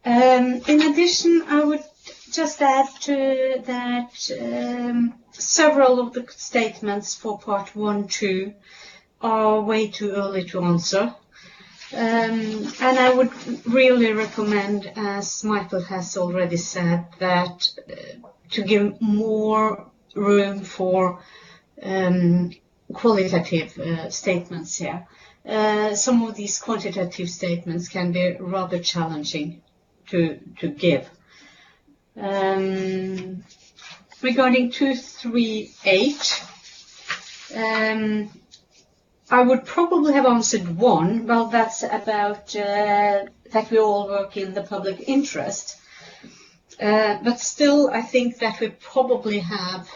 In addition, I would just add to that several of the statements for part 1.2 are way too early to answer. And I would really recommend, as Michael has already said, that to give more room for qualitative statements here. Some of these quantitative statements can be rather challenging to give. Regarding 238, I would probably have answered one. Well, that's about that we all work in the public interest. But still, I think that we probably have,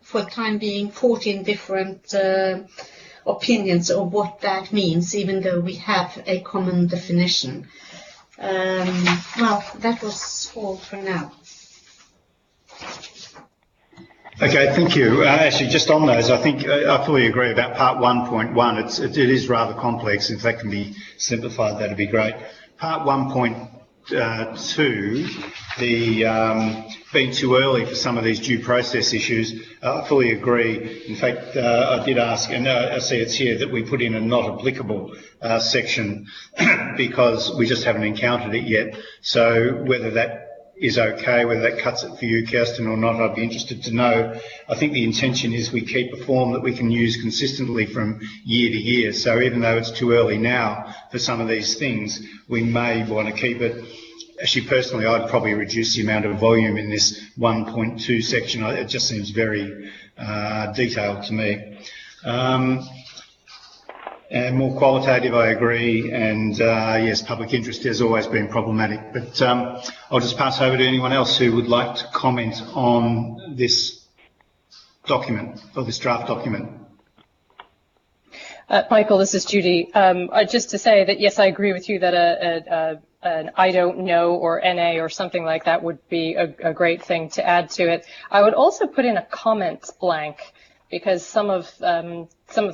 for the time being, 14 different opinions of what that means, even though we have a common definition. Well, that was all for now. Okay, thank you. Actually, just on those, I think I fully agree about part 1.1. It is rather complex. If that can be simplified, that'd be great. Part 1.2, the being too early for some of these due process issues, I fully agree. In fact, I did ask, and I see it's here, that we put in a not applicable section because we just haven't encountered it yet. So whether that is okay, whether that cuts it for you, Kirsten, or not, I'd be interested to know. I think the intention is we keep a form that we can use consistently from year to year. So even though it's too early now for some of these things, we may want to keep it. Actually, personally, I'd probably reduce the amount of volume in this 1.2 section. It just seems very detailed to me. And more qualitative, I agree, and yes, public interest has always been problematic. But I'll just pass over to anyone else who would like to comment on this document, or this draft document. Michael, this is Judy. Just to say that, yes, I agree with you that an I don't know or NA or something like that would be a great thing to add to it. I would also put in a comments blank, because some of the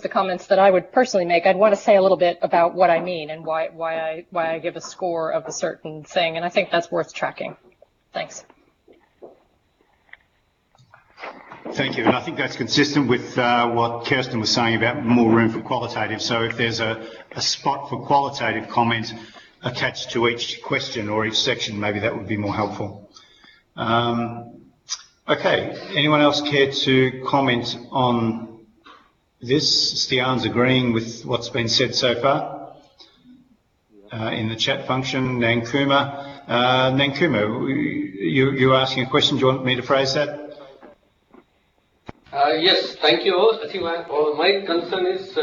comments that I would personally make, I'd want to say a little bit about what I mean and why I give a score of a certain thing, and I think that's worth tracking. Thanks. Thank you, and I think that's consistent with what Kirsten was saying about more room for qualitative. So if there's a spot for qualitative comment attached to each question or each section, maybe that would be more helpful. Okay, anyone else care to comment on this? Stian's agreeing with what's been said so far in the chat function. Nankuma, you're asking a question. Do you want me to phrase that? Yes, thank you. I think my concern is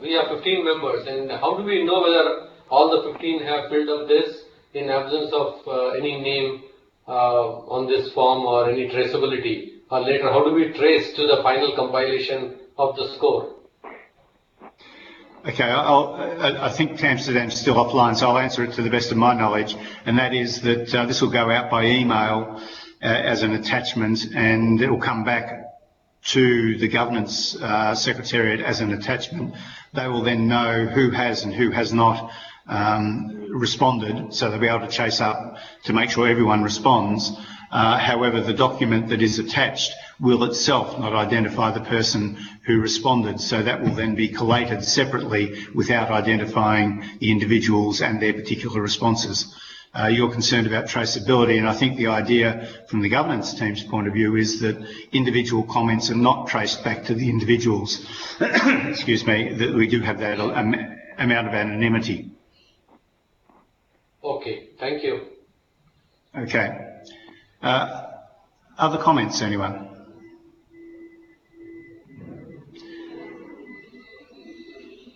we have 15 members, and how do we know whether all the 15 have filled up this in absence of any name on this form or any traceability? Or later, how do we trace to the final compilation of the score? Okay, I think Amsterdam's still offline, so I'll answer it to the best of my knowledge, and that is that this will go out by email as an attachment, and it will come back to the governance secretariat as an attachment. They will then know who has and who has not responded, so they'll be able to chase up to make sure everyone responds. However, the document that is attached will itself not identify the person who responded, so that will then be collated separately without identifying the individuals and their particular responses. You're concerned about traceability, and I think the idea from the governance team's point of view is that individual comments are not traced back to the individuals. Excuse me, that we do have that amount of anonymity. Okay, thank you. Okay. Other comments, anyone?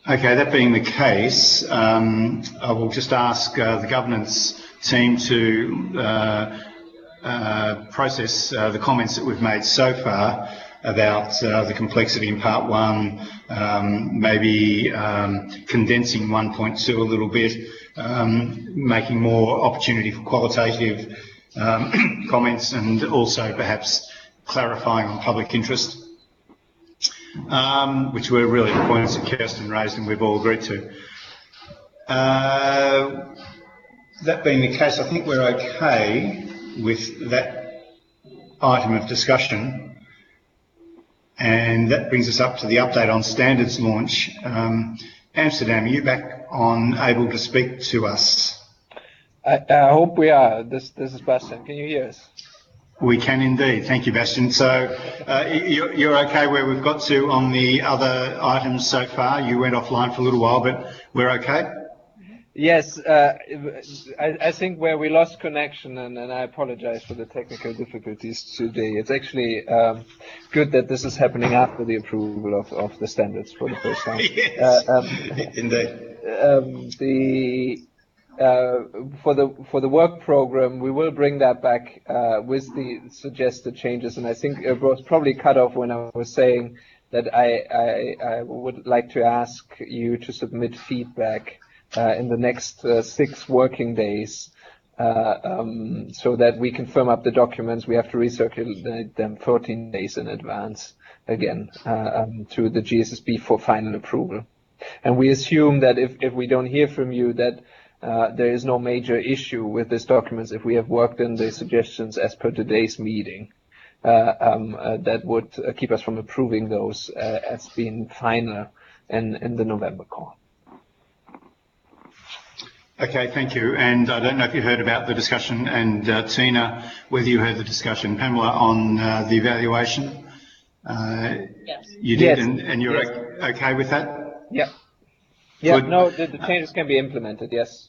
Okay, that being the case, I will just ask the governance team to process the comments that we've made so far about the complexity in part 1, maybe condensing 1.2 a little bit, making more opportunity for qualitative comments, and also perhaps clarifying on public interest, which were really the points that Kirsten raised and we've all agreed to. That being the case, I think we're okay with that item of discussion, and that brings us up to the update on standards launch. Amsterdam, are you back on able to speak to us? I hope we are. This is Bastian. Can you hear us? We can indeed. Thank you, Bastian. So you're okay where we've got to on the other items so far? You went offline for a little while, but we're okay? Yes, I think where we lost connection, and I apologize for the technical difficulties today. It's actually good that this is happening after the approval of the standards for the first time. Yes, indeed. For the work program, we will bring that back with the suggested changes, and I think it was probably cut off when I was saying that I would like to ask you to submit feedback in the next 6 working days, so that we can firm up the documents. We have to recirculate them 14 days in advance again to the GSSB for final approval. And we assume that if we don't hear from you, that there is no major issue with these documents if we have worked in the suggestions as per today's meeting. That would keep us from approving those as being final in the November call. Okay, thank you. And I don't know if you heard about the discussion, and Tina, whether you heard the discussion, Pamela, on the evaluation. Yes. You did, Yes. and you're okay with that? Yeah. Yeah. Good. No, the changes can be implemented. Yes.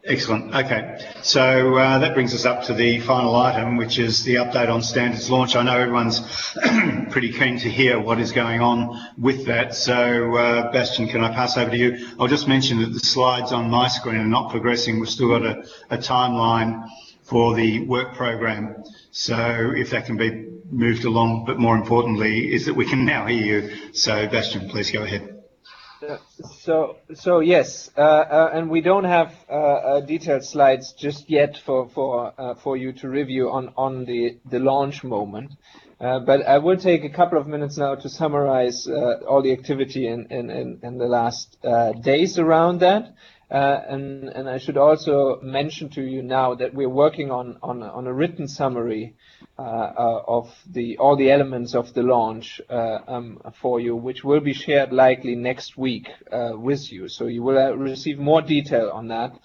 Excellent. Okay. So that brings us up to the final item, which is the update on standards launch. I know everyone's pretty keen to hear what is going on with that. So, Bastian, can I pass over to you? I'll just mention that the slides on my screen are not progressing. We've still got a timeline for the work program. So if that can be moved along, but more importantly, is that we can now hear you. So, Bastian, please go ahead. So yes, and we don't have detailed slides just yet for you to review on the launch moment. But I will take a couple of minutes now to summarize all the activity in the last days around that. And I should also mention to you now that we're working on a written summary of all the elements of the launch for you, which will be shared likely next week with you. So you will receive more detail on that.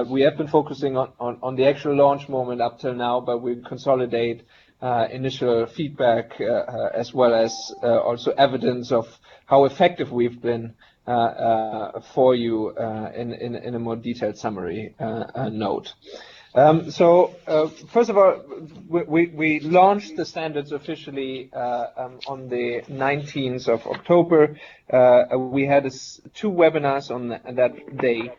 We have been focusing on the actual launch moment up till now, but we consolidate initial feedback as well as also evidence of how effective we've been for you in a more detailed summary note. So first of all, we launched the standards officially on the 19th of October. We had 2 webinars on that day.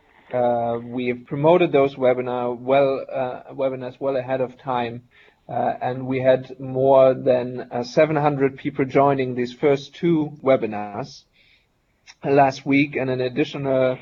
We have promoted those webinars well ahead of time, and we had more than 700 people joining these first 2 webinars last week, and an additional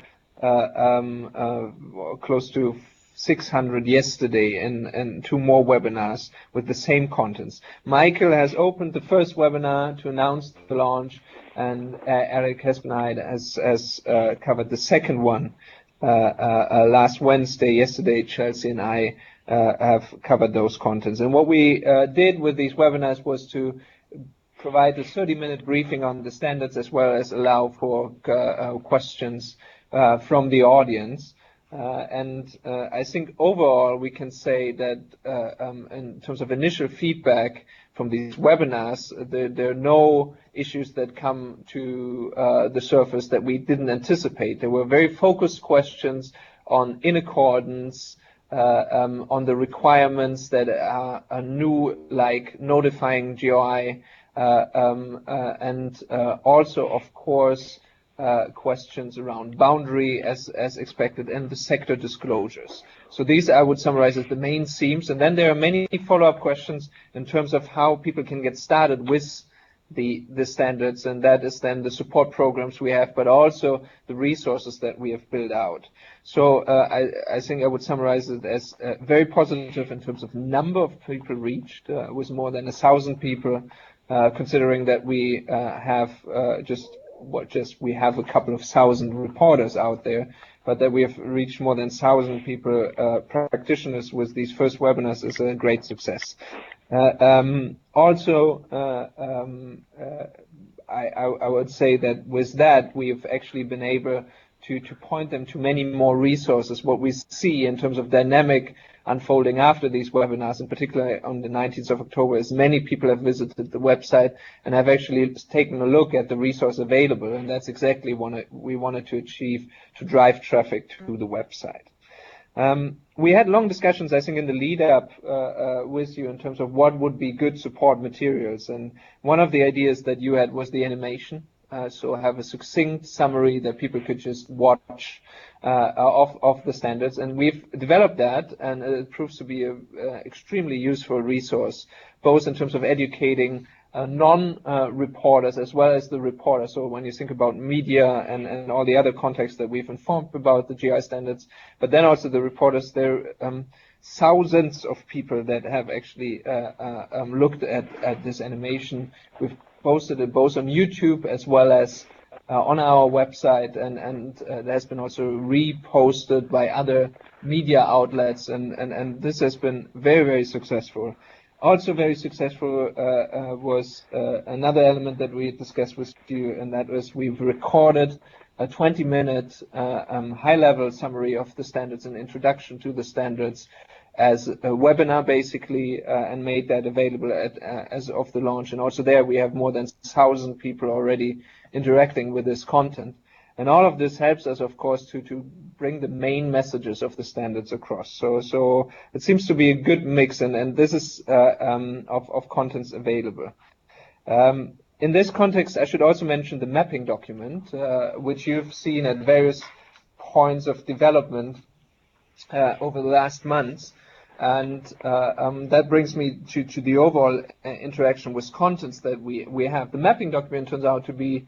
close to 600 yesterday, and 2 more webinars with the same contents. Michael has opened the first webinar to announce the launch, and Eric Hespenheid has covered the second one last Wednesday. Yesterday, Chelsea and I have covered those contents. And what we did with these webinars was to provide a 30-minute briefing on the standards, as well as allow for questions from the audience. And I think overall we can say that in terms of initial feedback from these webinars, there are no issues that come to the surface that we didn't anticipate. There were very focused questions on in accordance, on the requirements that are new, like notifying GRI, and also, of course, questions around boundary as expected, and the sector disclosures. So these I would summarize as the main themes, and then there are many follow-up questions in terms of how people can get started with the standards, and that is then the support programs we have, but also the resources that we have built out. So I think I would summarize it as very positive in terms of number of people reached, with more than 1,000 people, considering that we have we have a couple of thousand reporters out there, but that we have reached more than 1,000 people, practitioners, with these first webinars is a great success. Also, I would say that with that, we've actually been able to point them to many more resources. What we see in terms of dynamic unfolding after these webinars, in particular on the 19th of October, is many people have visited the website and have actually taken a look at the resource available, and that's exactly what we wanted to achieve, to drive traffic to the website. We had long discussions, I think, in the lead up with you in terms of what would be good support materials, and one of the ideas that you had was the animation. So have a succinct summary that people could just watch of the standards, and we've developed that, and it proves to be an extremely useful resource, both in terms of educating non-reporters as well as the reporters. So when you think about media and all the other contexts that we've informed about the GI standards, but then also the reporters, there are thousands of people that have actually looked at this animation. We've posted it both on YouTube as well as on our website, and there's been also reposted by other media outlets, and this has been very, very successful. Also very successful was another element that we discussed with you, and that was we've recorded a 20-minute high-level summary of the standards and introduction to the standards as a webinar, basically, and made that available as of the launch. And also there we have more than 1,000 people already interacting with this content. And all of this helps us, of course, to bring the main messages of the standards across. So it seems to be a good mix, and this is of contents available. In this context, I should also mention the mapping document, which you've seen at various points of development over the last months. And that brings me to the overall interaction with contents that we have. The mapping document turns out to be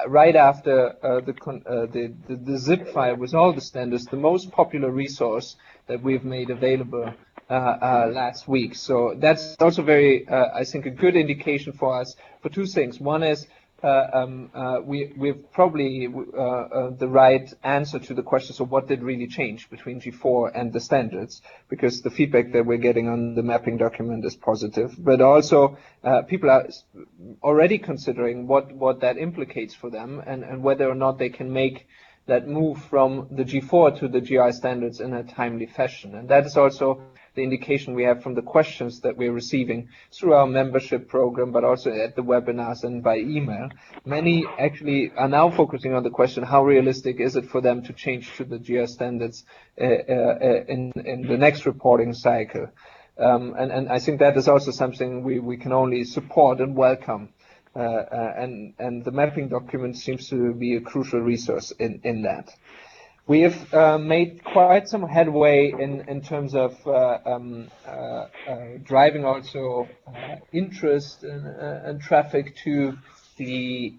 right after the zip file with all the standards, the most popular resource that we've made available last week. So that's also very, I think, a good indication for us for two things. One is we've probably the right answer to the question, so what did really change between G4 and the standards, because the feedback that we're getting on the mapping document is positive, but also people are already considering what that implicates for them, and whether or not they can make that move from the G4 to the GI standards in a timely fashion. And that is also the indication we have from the questions that we're receiving through our membership program, but also at the webinars and by email. Many actually are now focusing on the question, how realistic is it for them to change to the GI standards in the next reporting cycle? And I think that is also something we can only support and welcome. And the mapping document seems to be a crucial resource in that. We have made quite some headway in terms of driving also interest and traffic to the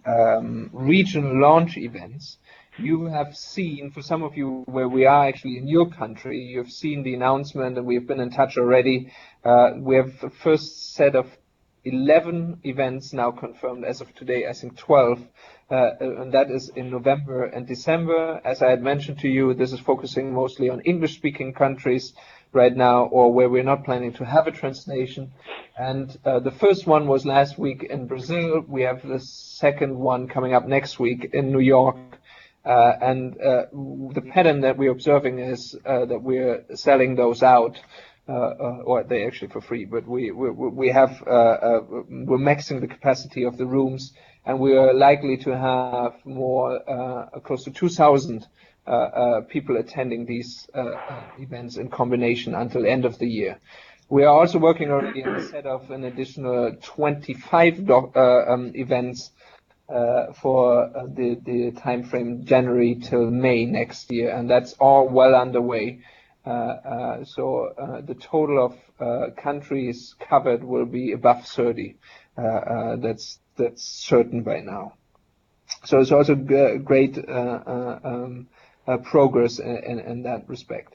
regional launch events. You have seen, for some of you where we are actually in your country, you've seen the announcement, and we've been in touch already. We have the first set of 11 events now confirmed as of today, I think 12, and that is in November and December. As I had mentioned to you, this is focusing mostly on English-speaking countries right now, or where we're not planning to have a translation. And the first one was last week in Brazil. We have the second one coming up next week in New York. And the pattern that we're observing is that we're selling those out. Or they actually for free, but we're maxing the capacity of the rooms, and we are likely to have more close to 2,000 people attending these events in combination until end of the year. We are also working already on the set of an additional 25 events for the time frame January till May next year, and that's all well underway. So the total of countries covered will be above 30. That's certain by now. So it's also great progress in that respect.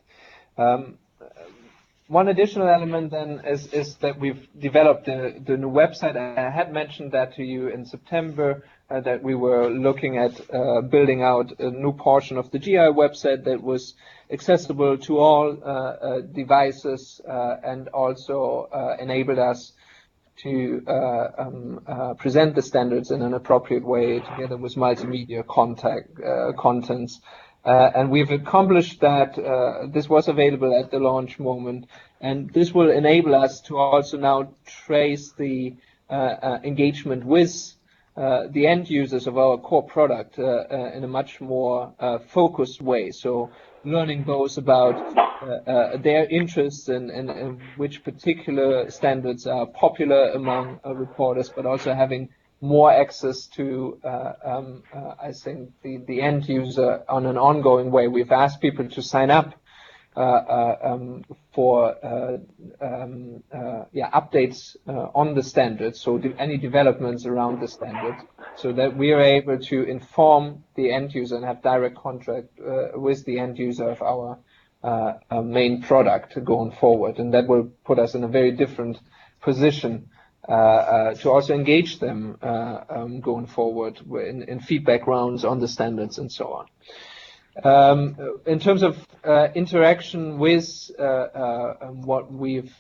One additional element then is that we've developed the new website. I had mentioned that to you in September, that we were looking at building out a new portion of the GI website that was accessible to all devices, and also enabled us to present the standards in an appropriate way together with multimedia contents. And we've accomplished that. This was available at the launch moment, and this will enable us to also now trace the engagement with the end users of our core product in a much more focused way. So learning both about their interests and which particular standards are popular among reporters, but also having more access to, I think, the end user on an ongoing way. We've asked people to sign up for updates on the standards, so any developments around the standards, so that we are able to inform the end user and have direct contact with the end user of our main product going forward. And that will put us in a very different position to also engage them going forward in feedback rounds on the standards and so on. In terms of interaction with what we've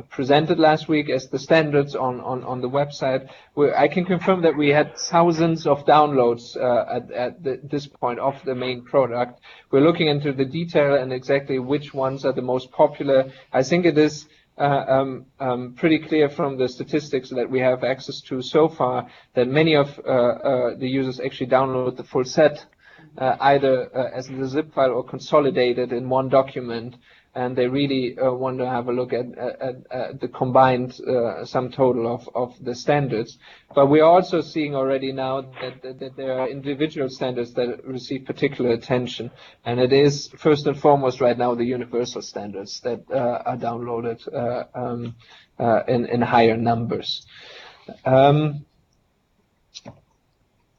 presented last week as the standards on the website, I can confirm that we had thousands of downloads at this point of the main product. We're looking into the detail and exactly which ones are the most popular. I think it is pretty clear from the statistics that we have access to so far that many of the users actually download the full set, either as a zip file or consolidated in one document, and they really want to have a look at the combined sum total of the standards. But we are also seeing already now that there are individual standards that receive particular attention, and it is first and foremost right now the universal standards that are downloaded in higher numbers.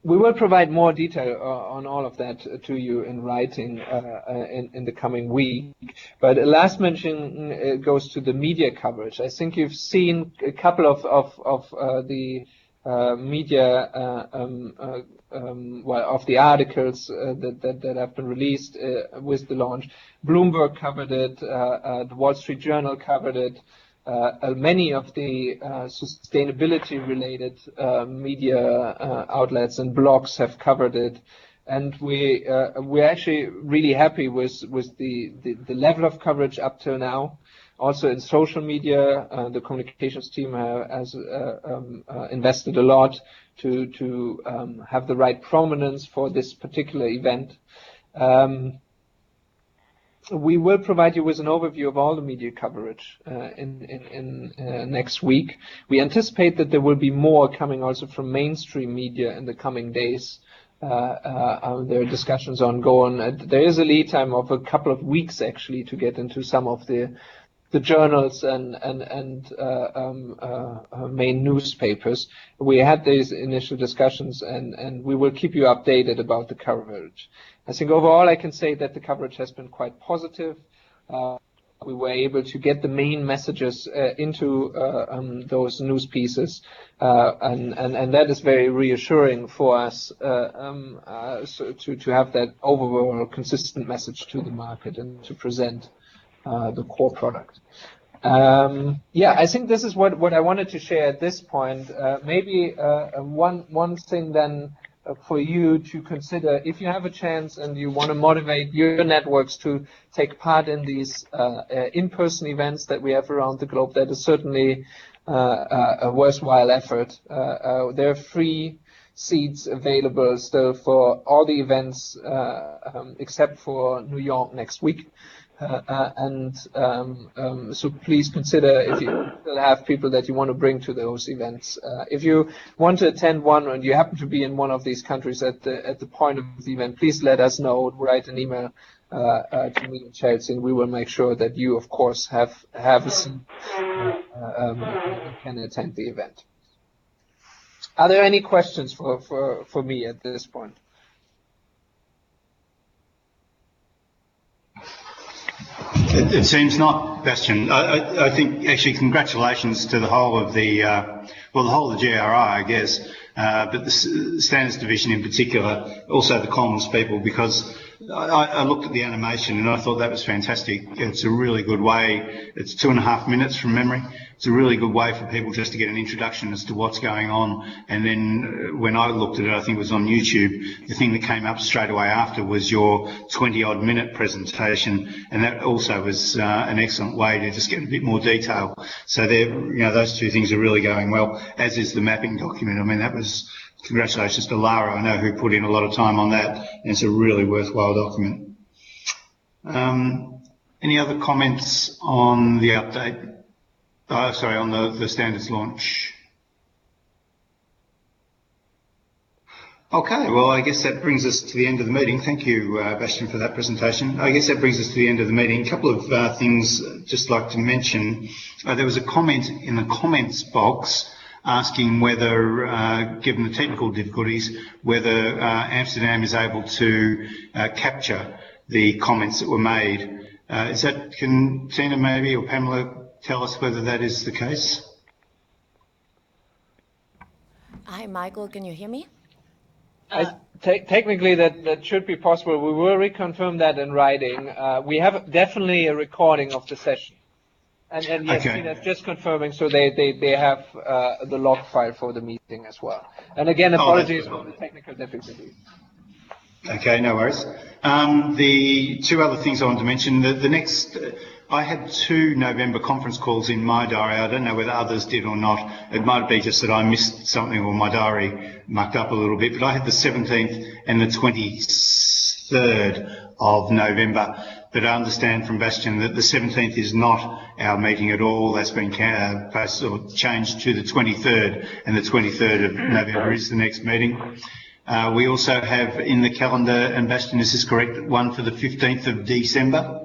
We will provide more detail on all of that to you in writing in the coming week. But last mention goes to the media coverage. I think you've seen a couple of the media, of the articles that have been released with the launch. Bloomberg covered it, the Wall Street Journal covered it. Many of the sustainability-related media outlets and blogs have covered it, and we're actually really happy with the level of coverage up till now. Also in social media, the communications team has invested a lot to have the right prominence for this particular event. We will provide you with an overview of all the media coverage in next week. We anticipate that there will be more coming also from mainstream media in the coming days. There are discussions ongoing. There is a lead time of a couple of weeks actually to get into some of the journals and main newspapers. We had these initial discussions, and we will keep you updated about the coverage. I think overall I can say that the coverage has been quite positive. We were able to get the main messages into those news pieces, and that is very reassuring for us so to have that overall consistent message to the market and to present the core product. I think this is what I wanted to share at this point. Maybe one thing then for you to consider, if you have a chance and you want to motivate your networks to take part in these in-person events that we have around the globe, that is certainly a worthwhile effort. There are free seats available still for all the events except for New York next week. So please consider if you still have people that you want to bring to those events. If you want to attend one and you happen to be in one of these countries at the point of the event, please let us know. Write an email to me and Chelsea, and we will make sure that you, of course, have a seat and can attend the event. Are there any questions for me at this point? It seems not, Bastian. I think actually congratulations to the whole of the whole of the GRI, I guess, but the standards division in particular, also the comms people, because I looked at the animation and I thought that was fantastic. It's a really good way. It's 2.5 minutes from memory. It's a really good way for people just to get an introduction as to what's going on. And then when I looked at it, I think it was on YouTube, the thing that came up straight away after was your 20-odd minute presentation. And that also was an excellent way to just get a bit more detail. So those two things are really going well, as is the mapping document. I mean, that was... Congratulations to Lara, I know, who put in a lot of time on that, and it's a really worthwhile document. Any other comments on the update? On the standards launch? Okay, well, I guess that brings us to the end of the meeting. Thank you, Bastian, for that presentation. I guess that brings us to the end of the meeting. A couple of things I'd just like to mention. There was a comment in the comments box asking whether, given the technical difficulties, whether Amsterdam is able to capture the comments that were made. Can Tina maybe or Pamela tell us whether that is the case? Hi, Michael, can you hear me? Technically, that should be possible. We will reconfirm that in writing. We have definitely a recording of the session. And yes, okay. Tina's just confirming, so they have the log file for the meeting as well. And again, apologies for the technical difficulties. Okay, no worries. The two other things I want to mention, the next, I had 2 November conference calls in my diary. I don't know whether others did or not. It might be just that I missed something or my diary mucked up a little bit, but I had the 17th and the 23rd of November. But I understand from Bastian that the 17th is not our meeting at all. That's been changed to the 23rd, and the 23rd of November is the next meeting. We also have in the calendar, and Bastian, is this correct, one for the 15th of December?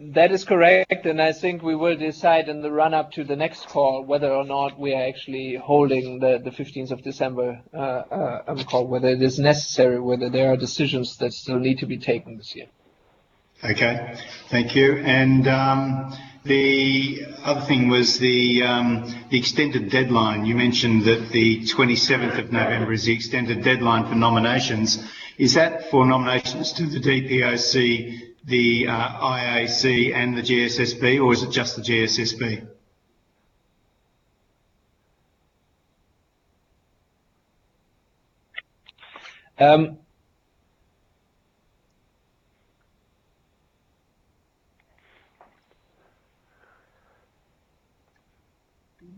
That is correct, and I think we will decide in the run-up to the next call whether or not we are actually holding the 15th of December call, whether it is necessary, whether there are decisions that still need to be taken this year. Okay, thank you. And the other thing was the extended deadline. You mentioned that the 27th of November is the extended deadline for nominations. Is that for nominations to the DPOC, the IAC and the GSSB, or is it just the GSSB?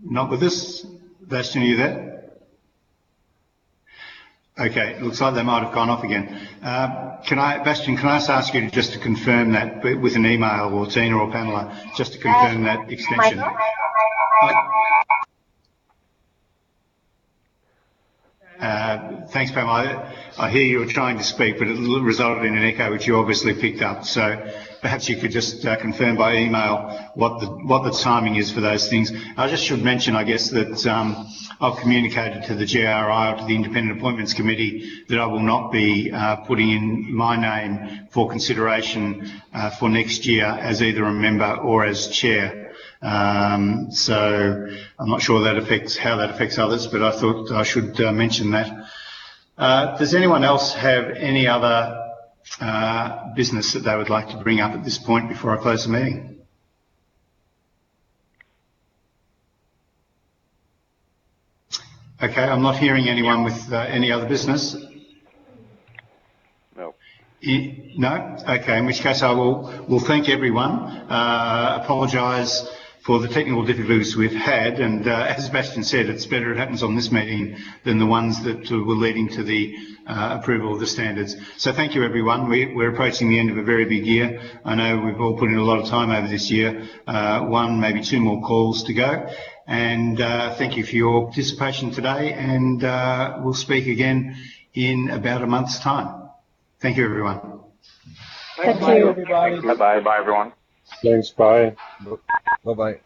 Not with us. Bastian, are you there? Okay, it looks like they might have gone off again. Bastian, can I just ask you just to confirm that with an email, or Tina or Pamela, just to confirm that extension? Thanks, Pamela. I hear you were trying to speak, but it resulted in an echo, which you obviously picked up. So perhaps you could just confirm by email what the timing is for those things. I just should mention, I guess, that I've communicated to the GRI, or to the Independent Appointments Committee, that I will not be putting in my name for consideration for next year as either a member or as chair. So I'm not sure how that affects others, but I thought I should mention that. Does anyone else have any other business that they would like to bring up at this point before I close the meeting? Okay, I'm not hearing anyone with any other business. No. No? Okay, in which case I will thank everyone, apologise for the technical difficulties we've had, and as Bastian said, it's better it happens on this meeting than the ones that were leading to the approval of the standards. So thank you, everyone. We're approaching the end of a very big year. I know we've all put in a lot of time over this year, 1, maybe 2 more calls to go, and thank you for your participation today, and we'll speak again in about a month's time. Thank you, everyone. Thank you, everybody. Bye-bye, everyone. Thanks, bye. Bye-bye.